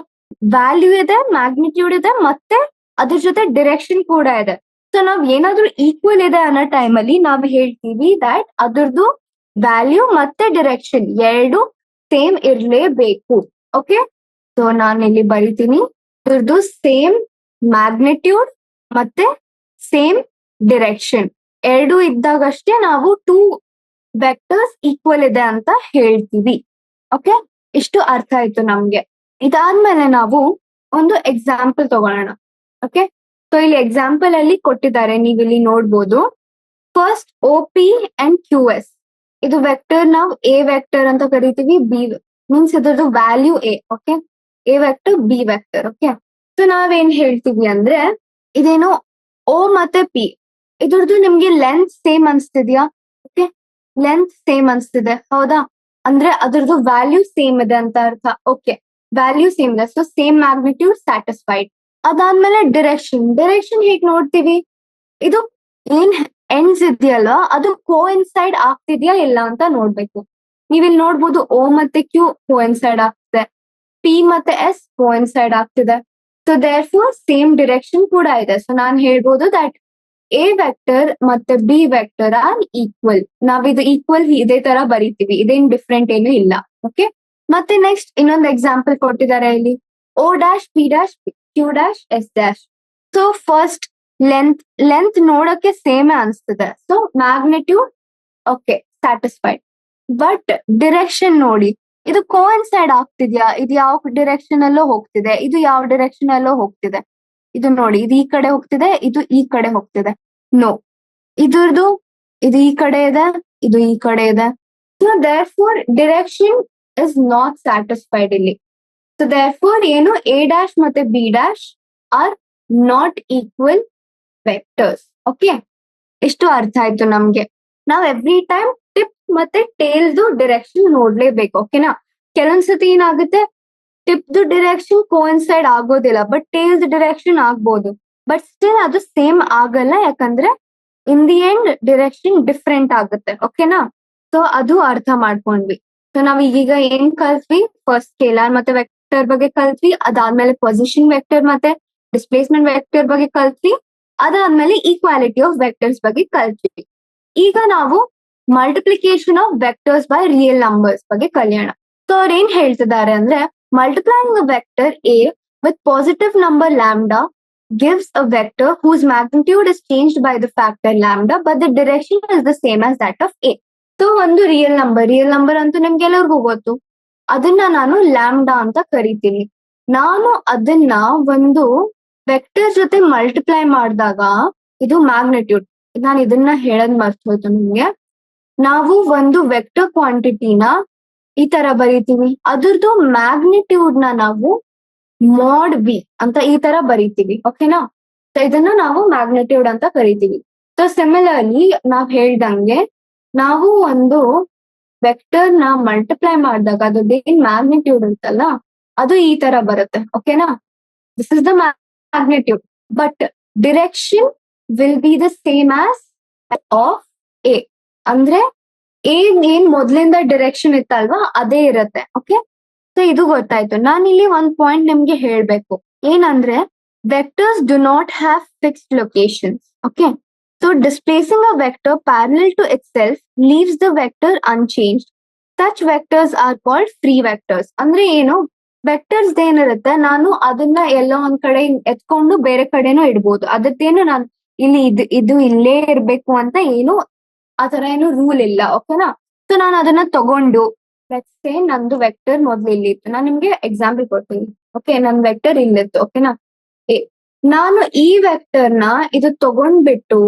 ವ್ಯಾಲ್ಯೂ ಇದೆ, ಮ್ಯಾಗ್ನಿಟ್ಯೂಡ್ ಇದೆ, ಮತ್ತೆ ಅದ್ರ ಜೊತೆ ಡಿರೆಕ್ಷನ್ ಕೂಡ ಇದೆ. ಸೊ ನಾವ್ ಏನಾದ್ರೂ ಈಕ್ವಲ್ ಇದೆ ಅನ್ನೋ ಟೈಮಲ್ಲಿ ನಾವು ಹೇಳ್ತೀವಿ ದಟ್ ಅದ್ರದ್ದು ವ್ಯಾಲ್ಯೂ ಮತ್ತೆ ಡಿರೆಕ್ಷನ್ ಎರಡು ಸೇಮ್ ಇರ್ಲೇಬೇಕು. ಓಕೆ, ಸೊ ನಾನು ಇಲ್ಲಿ ಬರಿತೀನಿ, ಅದ್ರದ್ದು ಸೇಮ್ ಮ್ಯಾಗ್ನಿಟ್ಯೂಡ್ ಮತ್ತೆ ಸೇಮ್ ಡಿರೆಕ್ಷನ್ ಎರಡು ಇದ್ದಾಗಷ್ಟೇ ನಾವು ಟೂ ವೆಕ್ಟರ್ಸ್ ಈಕ್ವಲ್ ಇದೆ ಅಂತ ಹೇಳ್ತೀವಿ. ಓಕೆ, ಇಷ್ಟು ಅರ್ಥ ಆಯ್ತು ನಮ್ಗೆ. ಇದಾದ್ಮೇಲೆ ನಾವು ಒಂದು ಎಕ್ಸಾಂಪಲ್ ತಗೊಳ್ಳೋಣ. ಓಕೆ, ಸೊ ಇಲ್ಲಿ ಎಕ್ಸಾಂಪಲ್ ಅಲ್ಲಿ ಕೊಟ್ಟಿದ್ದಾರೆ, ನೀವು ಇಲ್ಲಿ ನೋಡ್ಬೋದು. ಫಸ್ಟ್ OP ಅಂಡ್ QS, ಇದು ವೆಕ್ಟರ್ ನಾವು ಎ ವೆಕ್ಟರ್ ಅಂತ ಕರಿತೀವಿ, ಬಿ ಮೀನ್ಸ್ ಇದ್ರದ್ದು value A. Okay, A vector B vector. Okay, so ನಾವೇನ್ ಹೇಳ್ತೀವಿ ಅಂದ್ರೆ ಇದೇನು O ಮತ್ತೆ P, ಇದ್ರದ್ದು ನಿಮ್ಗೆ ಲೆಂತ್ ಸೇಮ್ ಅನ್ಸ್ತಿದ್ಯಾ? ಓಕೆ, ಲೆಂತ್ ಸೇಮ್ ಅನ್ಸ್ತಿದೆ, ಹೌದಾ? ಅಂದ್ರೆ ಅದ್ರದ್ದು ವ್ಯಾಲ್ಯೂ ಸೇಮ್ ಇದೆ ಅಂತ ಅರ್ಥ. ಓಕೆ, ವ್ಯಾಲ್ಯೂ ಸೇಮ್ ಇದೆ, ಸೊ ಸೇಮ್ ಮ್ಯಾಗ್ನಿಟ್ಯೂಡ್ ಸ್ಯಾಟಿಸ್ಫೈಡ್. ಅದಾದ್ಮೇಲೆ ಡಿರೆಕ್ಷನ್ ಹೇಗ್ ನೋಡ್ತೀವಿ, ಇದು ಏನ್ ಎಂಡ್ಸ್ ಇದೆಯಲ್ಲ ಅದು ಕೋಇನ್ಸೈಡ್ ಆಗ್ತಿದ್ಯಾ ಇಲ್ಲ ಅಂತ ನೋಡ್ಬೇಕು. ನೀವಿಲ್ಲಿ ನೋಡ್ಬೋದು O ಮತ್ತೆ Q ಕೋಇನ್ಸೈಡ್ ಆಗ್ತಿದೆ, P ಮತ್ತೆ S ಕೋಇನ್ಸೈಡ್ ಆಗ್ತಿದೆ. So therefore same direction ಕೂಡ ಇದೆ. ಸೊ ನಾನ್ ಹೇಳ್ಬೋದು ದಟ್ ಎ ವೆಕ್ಟರ್ ಮತ್ತೆ ಬಿ ವೆಕ್ಟರ್ ಆರ್ ಈಕ್ವಲ್. ನಾವಿದು ಈಕ್ವಲ್ ಇದೇ ತರ ಬರೀತೀವಿ, ಇದೇನ್ ಡಿಫ್ರೆಂಟ್ ಏನು ಇಲ್ಲ. ಓಕೆ, ಮತ್ತೆ ನೆಕ್ಸ್ಟ್ ಇನ್ನೊಂದು ಎಕ್ಸಾಂಪಲ್ ಕೊಟ್ಟಿದ್ದಾರೆ ಇಲ್ಲಿ, O dash P dash Q dash S dash. So first length ನೋಡಕ್ಕೆ ಸೇಮ್ ಅನ್ಸ್ತದೆ, so magnitude okay satisfied. But direction ನೋಡಿ, ಇದು ಕೋಇನ್ಸೈಡ್ ಆಗ್ತಿದ್ಯಾ, ಇದು ಯಾವ ಡಿರೆಕ್ಷನ್ ಅಲ್ಲೋ ಹೋಗ್ತಿದೆ, ಇದು ಯಾವ ಡಿರೆಕ್ಷನ್ ಅಲ್ಲೋ ಹೋಗ್ತಿದೆ. ಇದು ನೋಡಿ, ಇದು ಈ ಕಡೆ ಹೋಗ್ತಿದೆ, ಇದು ಈ ಕಡೆ ಹೋಗ್ತಿದೆ. ನೋ, ಇದ್ರದ್ದು ಇದು ಈ ಕಡೆ ಇದೆ, ಇದು ಈ ಕಡೆ ಇದೆ. So therefore direction is not satisfied ಇಲ್ಲಿ. ಸೊ ದೇರ್ ಫೋರ್ ಏನು, ಎ ಡ್ಯಾಶ್ ಮತ್ತೆ B dash are not equal vectors. Okay, ಇಷ್ಟು ಅರ್ಥ ಆಯ್ತು ನಮ್ಗೆ. ನಾವ್ ಎವ್ರಿ ಟೈಮ್ ಟಿಪ್ ಮತ್ತೆ ಟೇಲ್ದು ಡಿರೆಕ್ಷನ್ ನೋಡ್ಲೇಬೇಕು. ಓಕೆನಾ, ಕೆಲವೊಂದ್ಸತಿ ಏನಾಗುತ್ತೆ, ಟಿಪ್ದು ಡಿರೆಕ್ಷನ್ ಕೋಇನ್ಸೈಡ್ ಆಗೋದಿಲ್ಲ, ಬಟ್ ಟೇಲ್ಸ್ ಡಿರೆಕ್ಷನ್ ಆಗ್ಬೋದು. ಬಟ್ ಸ್ಟಿಲ್ ಅದು ಸೇಮ್ ಆಗಲ್ಲ, ಯಾಕಂದ್ರೆ ಇನ್ ದಿ ಎಂಡ್ ಡಿರೆಕ್ಷನ್ ಡಿಫ್ರೆಂಟ್ ಆಗುತ್ತೆ. ಓಕೆನಾ, ಸೊ ಅದು ಅರ್ಥ ಮಾಡ್ಕೊಂಡ್ವಿ. ಸೊ ನಾವ್ ಈಗೀಗ ಏನ್ ಕಲ್ತ್ವಿ, ಫಸ್ಟ್ ಸ್ಕೇಲಾರ್ ಮತ್ತೆ ವೆಕ್ಟರ್ ಬಗ್ಗೆ ಕಲ್ತ್ವಿ, ಅದಾದ್ಮೇಲೆ ಪೊಸಿಷನ್ ವೆಕ್ಟರ್ ಮತ್ತೆ ಡಿಸ್ಪ್ಲೇಸ್ಮೆಂಟ್ ವೆಕ್ಟರ್ ಬಗ್ಗೆ ಕಲ್ತ್ವಿ, ಅದಾದ್ಮೇಲೆ ಈಕ್ವಾಲಿಟಿ ಆಫ್ ವೆಕ್ಟರ್ಸ್ ಬಗ್ಗೆ ಕಲ್ತ್ವಿ. ಈಗ ನಾವು multiplication of vectors by real numbers ಬಗ್ಗೆ ಕಲಿಯೋಣ. ಸೊ ಅವ್ರು ಏನ್ ಹೇಳ್ತಿದ್ದಾರೆ ಅಂದ್ರೆ, multiplying a vector A with positive number lambda gives a vector whose magnitude is changed by the factor lambda, but the direction is the same as that of A. So ಒಂದು real number ಅಂತೂ ನಿಮ್ಗೆಲ್ಲರಿಗೂ ಗೊತ್ತು, ಅದನ್ನ ನಾನು lambda ಅಂತ ಕರಿತೀನಿ. ನಾನು ಅದನ್ನ ಒಂದು ವೆಕ್ಟರ್ ಜೊತೆ ಮಲ್ಟಿಪ್ಲೈ ಮಾಡಿದಾಗ ಇದು ಮ್ಯಾಗ್ನಿಟ್ಯೂಡ್. ನಾನು ಇದನ್ನ ಹೇಳದ್ ಮರ್ತು ಹೋಯ್ತು ನಿಮ್ಗೆ. ನಾವು ಒಂದು ವೆಕ್ಟರ್ ಕ್ವಾಂಟಿಟಿನ ಈ ತರ ಬರೀತೀವಿ, ಅದ್ರದ್ದು ಮ್ಯಾಗ್ನಿಟ್ಯೂಡ್ ನ ನಾವು ಮಾಡ್ ವಿ ಅಂತ ಈ ತರ ಬರೀತೀವಿ. ಓಕೆನಾ, ಸೊ ಇದನ್ನ ನಾವು ಮ್ಯಾಗ್ನಿಟ್ಯೂಡ್ ಅಂತ ಕರಿತೀವಿ. ಸೊ ಸಿಮಿಲರ್ಲಿ ನಾವ್ ಹೇಳ್ದಂಗೆ ನಾವು ಒಂದು ವೆಕ್ಟರ್ ನ ಮಲ್ಟಿಪ್ಲೈ ಮಾಡಿದಾಗ ಅದ್ರದ್ದು ಏನ್ ಮ್ಯಾಗ್ನಿಟ್ಯೂಡ್ ಅಂತಲ್ಲ ಅದು ಈ ತರ ಬರುತ್ತೆ. ಓಕೆನಾ, this is the magnitude, but direction will be the same as of A. ಅಂದ್ರೆ ಏನ್ ಮೊದ್ಲಿಂದ ಡಿರೆಕ್ಷನ್ ಇತ್ತಲ್ವಾ ಅದೇ ಇರತ್ತೆ. ಓಕೆ, ಸೊ ಇದು ಗೊತ್ತಾಯ್ತು. ನಾನಿಲ್ಲಿ ಒಂದ್ ಪಾಯಿಂಟ್ ನಿಮ್ಗೆ ಹೇಳ್ಬೇಕು, ಏನಂದ್ರೆ vectors do not have fixed locations. Okay, so displacing a vector parallel to itself leaves the vector unchanged. Such vectors are called free vectors. ಅಂದ್ರೆ ಏನು, ವೆಕ್ಟರ್ಸ್ ಏನಿರುತ್ತೆ ನಾನು ಅದನ್ನ ಎಲ್ಲೋ ಒಂದ್ ಕಡೆ ಎತ್ಕೊಂಡು ಬೇರೆ ಕಡೆನೂ ಇಡ್ಬೋದು, ಅದದ್ದೇನು ನಾನು ಇಲ್ಲಿ ಇದು ಇಲ್ಲೇ ಇರ್ಬೇಕು ಅಂತ ಏನು ಆತರ ಏನು ರೂಲ್ ಇಲ್ಲ. ಓಕೆನಾ, ಸೊ ನಾನು ಅದನ್ನ ತಗೊಂಡು ನಂದು ವೆಕ್ಟರ್ ಮೊದ್ಲು ಇಲ್ಲಿತ್ತು, ನಾನು ನಿಮ್ಗೆ ಎಕ್ಸಾಂಪಲ್ ಕೊಡ್ತೀನಿ. ಓಕೆ, ನನ್ ವೆಕ್ಟರ್ ಇಲ್ಲಿತ್ತು. ಓಕೆನಾ, ನಾನು ಈ ವೆಕ್ಟರ್ ನ ಇದು ತಗೊಂಡ್ಬಿಟ್ಟು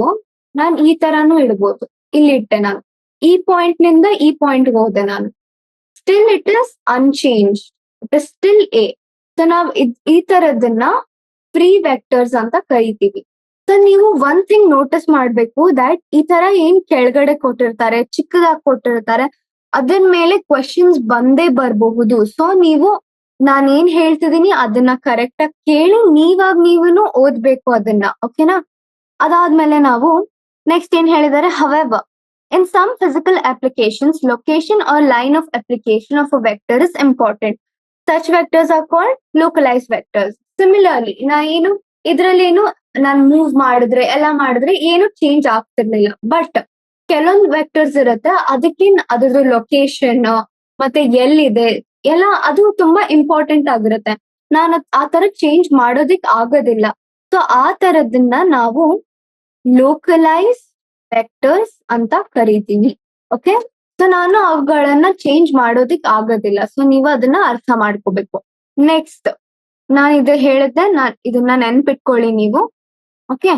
ನಾನು ಈ ತರಾನು ಇಡ್ಬೋದು. ಇಲ್ಲಿ ಇಟ್ಟೆ ನಾನು, ಈ ಪಾಯಿಂಟ್ ನಿಂದ ಈ ಪಾಯಿಂಟ್ ಹೋದೆ ನಾನು, still it is unchanged, it is still A. So ನಾವ್ ಈ ತರದನ್ನ ಫ್ರೀ ವೆಕ್ಟರ್ಸ್ ಅಂತ ಕರಿತೀವಿ. ಸೊ ನೀವು ಒಂದ್ ಥಿಂಗ್ ನೋಟಿಸ್ ಮಾಡ್ಬೇಕು, ದಟ್ ಈ ತರ ಏನ್ ಕೆಳಗಡೆ ಕೊಟ್ಟಿರ್ತಾರೆ, ಚಿಕ್ಕದಾಗಿ ಕೊಟ್ಟಿರ್ತಾರೆ, ಅದ್ರ ಮೇಲೆ ಕ್ವೆಶನ್ಸ್ ಬಂದೇ ಬರಬಹುದು. ಸೊ ನೀವು ನಾನ್ ಏನ್ ಹೇಳ್ತಿದೀನಿ ಅದನ್ನ ಕರೆಕ್ಟ್ ಆಗಿ ಕೇಳಿ ನೀವುನು ಓದ್ಬೇಕು ಅದನ್ನ, ಓಕೆನಾ? ಅದಾದ್ಮೇಲೆ ನಾವು ನೆಕ್ಸ್ಟ್ ಏನ್ ಹೇಳಿದಾರೆ, however in some physical applications location or line of application of a vector is important. Such vectors are called localized vectors. Similarly ನಾ ಏನು ಇದ್ರಲ್ಲಿ ಏನು ನಾನ್ ಮೂವ್ ಮಾಡಿದ್ರೆ ಎಲ್ಲ ಮಾಡಿದ್ರೆ ಏನು ಚೇಂಜ್ ಆಗ್ತಿರ್ಲಿಲ್ಲ. ಬಟ್ ಕೆಲವೊಂದು ವೆಕ್ಟರ್ಸ್ ಇರುತ್ತೆ, ಅದಕ್ಕೆ ಅದ್ರದ್ದು ಲೊಕೇಶನ್ ಮತ್ತೆ ಎಲ್ಲಿದೆ ಎಲ್ಲ ಅದು ತುಂಬಾ ಇಂಪಾರ್ಟೆಂಟ್ ಆಗಿರುತ್ತೆ. ನಾನು ಆ ತರ ಚೇಂಜ್ ಮಾಡೋದಿಕ್ ಆಗೋದಿಲ್ಲ. ಸೊ ಆ ತರದನ್ನ ನಾವು ಲೋಕಲೈಸ್ ವೆಕ್ಟರ್ಸ್ ಅಂತ ಕರಿತೀನಿ. ಓಕೆ, ಸೊ ನಾನು ಅವುಗಳನ್ನ ಚೇಂಜ್ ಮಾಡೋದಿಕ್ ಆಗೋದಿಲ್ಲ. ಸೊ ನೀವು ಅದನ್ನ ಅರ್ಥ ಮಾಡ್ಕೋಬೇಕು. ನೆಕ್ಸ್ಟ್ ನಾನು ಇದು ಹೇಳಿದ್ದೆ, ಇದನ್ನ ನೆನ್ಪಿಟ್ಕೊಳ್ಳಿ ನೀವು. ಓಕೆ,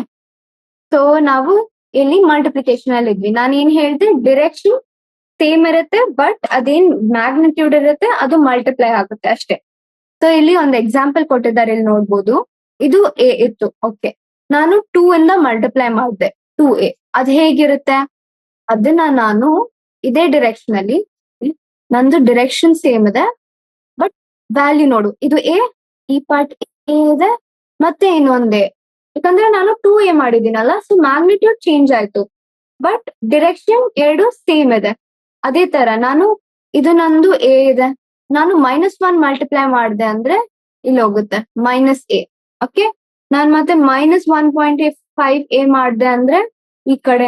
ಸೊ ನಾವು ಇಲ್ಲಿ ಮಲ್ಟಿಪ್ಲಿಕೇಶನ್ ಅಲ್ಲಿ ಇದ್ವಿ. ನಾನು ಏನ್ ಹೇಳ್ದೆ, ಡಿರೆಕ್ಷನ್ ಸೇಮ್ ಇರುತ್ತೆ, ಬಟ್ ಅದೇನ್ ಮ್ಯಾಗ್ನಿಟ್ಯೂಡ್ ಇರುತ್ತೆ ಅದು ಮಲ್ಟಿಪ್ಲೈ ಆಗುತ್ತೆ ಅಷ್ಟೇ. ಸೊ ಇಲ್ಲಿ ಒಂದು ಎಕ್ಸಾಂಪಲ್ ಕೊಟ್ಟಿದ್ದಾರೆ, ಇಲ್ಲಿ ನೋಡ್ಬೋದು. ಇದು ಎ ಇತ್ತು. ಓಕೆ, ನಾನು 2 ಇಂದ ಮಲ್ಟಿಪ್ಲೈ ಮಾಡಿದೆ 2a. ಅದ್ ಹೇಗಿರುತ್ತೆ, ಅದನ್ನ ನಾನು ಇದೇ ಡಿರೆಕ್ಷನ್ ಅಲ್ಲಿ, ನಂದು ಡಿರೆಕ್ಷನ್ ಸೇಮ್ ಇದೆ, ಬಟ್ ವ್ಯಾಲ್ಯೂ ನೋಡು, ಇದು ಎ, ಈ ಪಾರ್ಟ್ ಎ ಇದೆ, ಮತ್ತೆ ಇನ್ನೊಂದೇ, ಯಾಕಂದ್ರೆ ನಾನು 2a ಮಾಡಿದ್ದೀನಲ್ಲ, ಸೊ ಮ್ಯಾಗ್ನಿಟ್ಯೂಡ್ ಚೇಂಜ್ ಆಯ್ತು, ಬಟ್ ಡಿರೆಕ್ಷನ್ ಎರಡು ಸೇಮ್ ಇದೆ. ಅದೇ ತರ ನಾನು ಇದು ನಂದು ಎ ಇದೆ, ನಾನು -1 ಮಲ್ಟಿಪ್ಲೈ ಮಾಡಿದೆ ಅಂದ್ರೆ ಇಲ್ಲಿ ಹೋಗುತ್ತೆ -a. ಓಕೆ, ನಾನ್ ಮತ್ತೆ -1.5a ಮಾಡಿದೆ ಅಂದ್ರೆ ಈ ಕಡೆ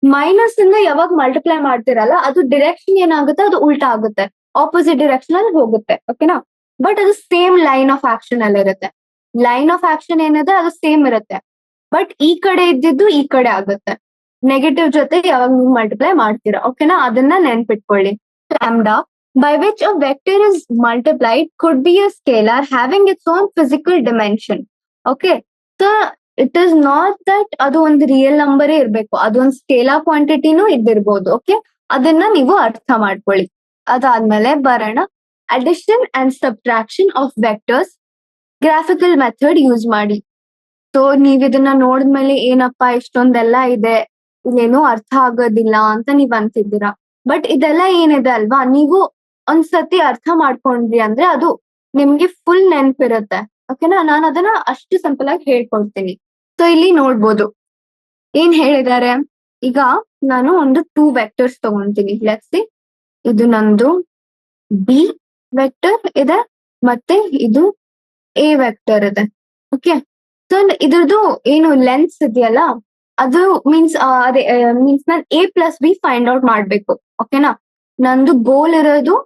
ಮೈನಸ್ ಇಂದ ಯಾವಾಗ ಮಲ್ಟಿಪ್ಲೈ ಮಾಡ್ತಿರಲ್ಲ ಅದು ಡಿರೆಕ್ಷನ್ ಏನಾಗುತ್ತೆ, ಅದು ಉಲ್ಟಾ ಆಗುತ್ತೆ, ಆಪೋಸಿಟ್ ಡಿರೆಕ್ಷನ್ ಅಲ್ಲಿ ಹೋಗುತ್ತೆ. ಓಕೆನಾ? ಬಟ್ ಅದು ಸೇಮ್ ಲೈನ್ ಆಫ್ ಆಕ್ಷನ್ ಅಲ್ಲಿ ಇರುತ್ತೆ. ಲೈನ್ ಆಫ್ ಆಕ್ಷನ್ ಏನಿದೆ ಅದು ಸೇಮ್ ಇರುತ್ತೆ, ಬಟ್ ಈ ಕಡೆ ಇದ್ದಿದ್ದು ಈ ಕಡೆ ಆಗುತ್ತೆ. ನೆಗೆಟಿವ್ ಜೊತೆ ಯಾವಾಗ ನೀವು ಮಲ್ಟಿಪ್ಲೈ ಮಾಡ್ತೀರಾ. ಓಕೆನಾ? ಅದನ್ನ ನೆನ್ಪಿಟ್ಕೊಳ್ಳಿ. Lambda by which a vector is multiplied could be a scalar having its own physical dimension. Okay, so it is not that ಅದು ಒಂದು ರಿಯಲ್ ನಂಬರ್ ಇರ್ಬೇಕು, ಅದೊಂದು ಸ್ಕೇಲಾರ್ ಕ್ವಾಂಟಿಟಿನೂ ಇದ್ದಿರ್ಬೋದು. ಓಕೆ, ಅದನ್ನ ನೀವು ಅರ್ಥ ಮಾಡ್ಕೊಳ್ಳಿ. ಅದಾದ್ಮೇಲೆ ಬರೋಣ, addition and subtraction of vectors graphical method use ಮಾಡಿ. ಸೊ ನೀವ್ ಇದನ್ನ ನೋಡಿದ್ಮೇಲೆ ಏನಪ್ಪಾ ಇಷ್ಟೊಂದೆಲ್ಲ ಇದೆ, ಇಲ್ಲೇನೋ ಅರ್ಥ ಆಗೋದಿಲ್ಲ ಅಂತ ನೀವ್ ಅಂತಿದ್ದೀರಾ. ಬಟ್ ಇದೆಲ್ಲ ಏನಿದೆ ಅಲ್ವಾ, ನೀವು ಒಂದ್ಸತಿ ಅರ್ಥ ಮಾಡ್ಕೊಂಡ್ರಿ ಅಂದ್ರೆ ಅದು ನಿಮ್ಗೆ ಫುಲ್ ನೆನ್ಪಿರುತ್ತೆ. ಓಕೆನಾ? ನಾನು ಅದನ್ನ ಅಷ್ಟು ಸಿಂಪಲ್ ಆಗಿ ಹೇಳ್ಕೊಡ್ತೀನಿ. ಸೊ ಇಲ್ಲಿ ನೋಡ್ಬೋದು ಏನ್ ಹೇಳಿದ್ದಾರೆ. ಈಗ ನಾನು ಒಂದು 2 ವೆಕ್ಟರ್ಸ್ ತಗೊಂತೀನಿ. ಲೆಟ್ಸ್ ಸಿ, ಇದು ನಂದು ಬಿ ವೆಕ್ಟರ್ ಇದೆ, ಮತ್ತೆ ಇದು ಎ ವೆಕ್ಟರ್ ಇದೆ. ಓಕೆ, ಸೊ ಇದ್ರದ್ದು ಏನು ಲೆನ್ಸ್ ಇದೆಯಲ್ಲ, ಅದು ಮೀನ್ಸ್ ಅದೇ ಮೀನ್ಸ್ ನಾನು a+b ಫೈಂಡ್ ಔಟ್ ಮಾಡ್ಬೇಕು. ಓಕೆನಾ? ನಂದು ಗೋಲ್ ಇರೋದು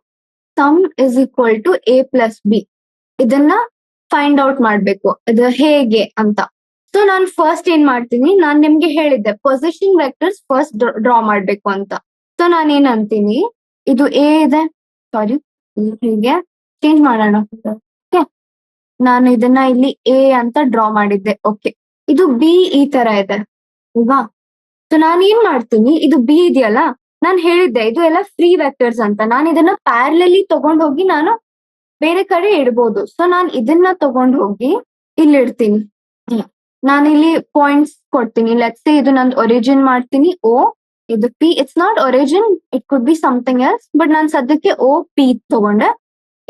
some is equal to a+b. ಇದನ್ನ ಫೈಂಡ್ ಔಟ್ ಮಾಡ್ಬೇಕು, ಇದು ಹೇಗೆ ಅಂತ. ಸೊ ನಾನು ಫಸ್ಟ್ ಏನ್ ಮಾಡ್ತೀನಿ, ನಾನ್ ನಿಮ್ಗೆ ಹೇಳಿದ್ದೆ ಪೊಸಿಷನ್ ವೆಕ್ಟರ್ಸ್ ಫಸ್ಟ್ ಡ್ರಾ ಮಾಡ್ಬೇಕು ಅಂತ. ಸೊ ನಾನು ಏನ್ ಅಂತೀನಿ, ಇದು ಎ ಇದೆ, ಸಾರಿ ಹೀಗೆ ಚೇಂಜ್ ಮಾಡೋಣ. ಓಕೆ, ನಾನು ಇದನ್ನ ಇಲ್ಲಿ ಎ ಅಂತ ಡ್ರಾ ಮಾಡಿದ್ದೆ. ಓಕೆ, ಇದು ಬಿ ಈ ತರ ಇದೆ ಅಲ್ವಾ? ಸೊ ನಾನು ಏನ್ ಮಾಡ್ತೀನಿ, ಇದು ಬಿ ಇದೆಯಲ್ಲ, ನಾನ್ ಹೇಳಿದ್ದೆ ಇದು ಎಲ್ಲ ಫ್ರೀ ವೆಕ್ಟರ್ಸ್ ಅಂತ. ನಾನು ಇದನ್ನ ಪ್ಯಾರಲಲಿ ತಗೊಂಡ್ ಹೋಗಿ ನಾನು ಬೇರೆ ಕಡೆ ಇಡ್ಬೋದು. ಸೊ ನಾನ್ ಇದನ್ನ ತಗೊಂಡ್ ಹೋಗಿ ಇಲ್ಲಿ ಇಡ್ತೀನಿ. ನಾನು ಇಲ್ಲಿ ಪಾಯಿಂಟ್ಸ್ ಕೊಡ್ತೀನಿ. ಲೆಟ್ಸ್ ಸೇ ಇದು ನಂದು ಒರಿಜಿನ್ ಮಾಡ್ತೀನಿ ಓ, ಇದು P. It's not origin, it could be something else, but ನಾನು ಸದ್ಯಕ್ಕೆ ಓ ಪಿ ತಗೊಂಡೆ.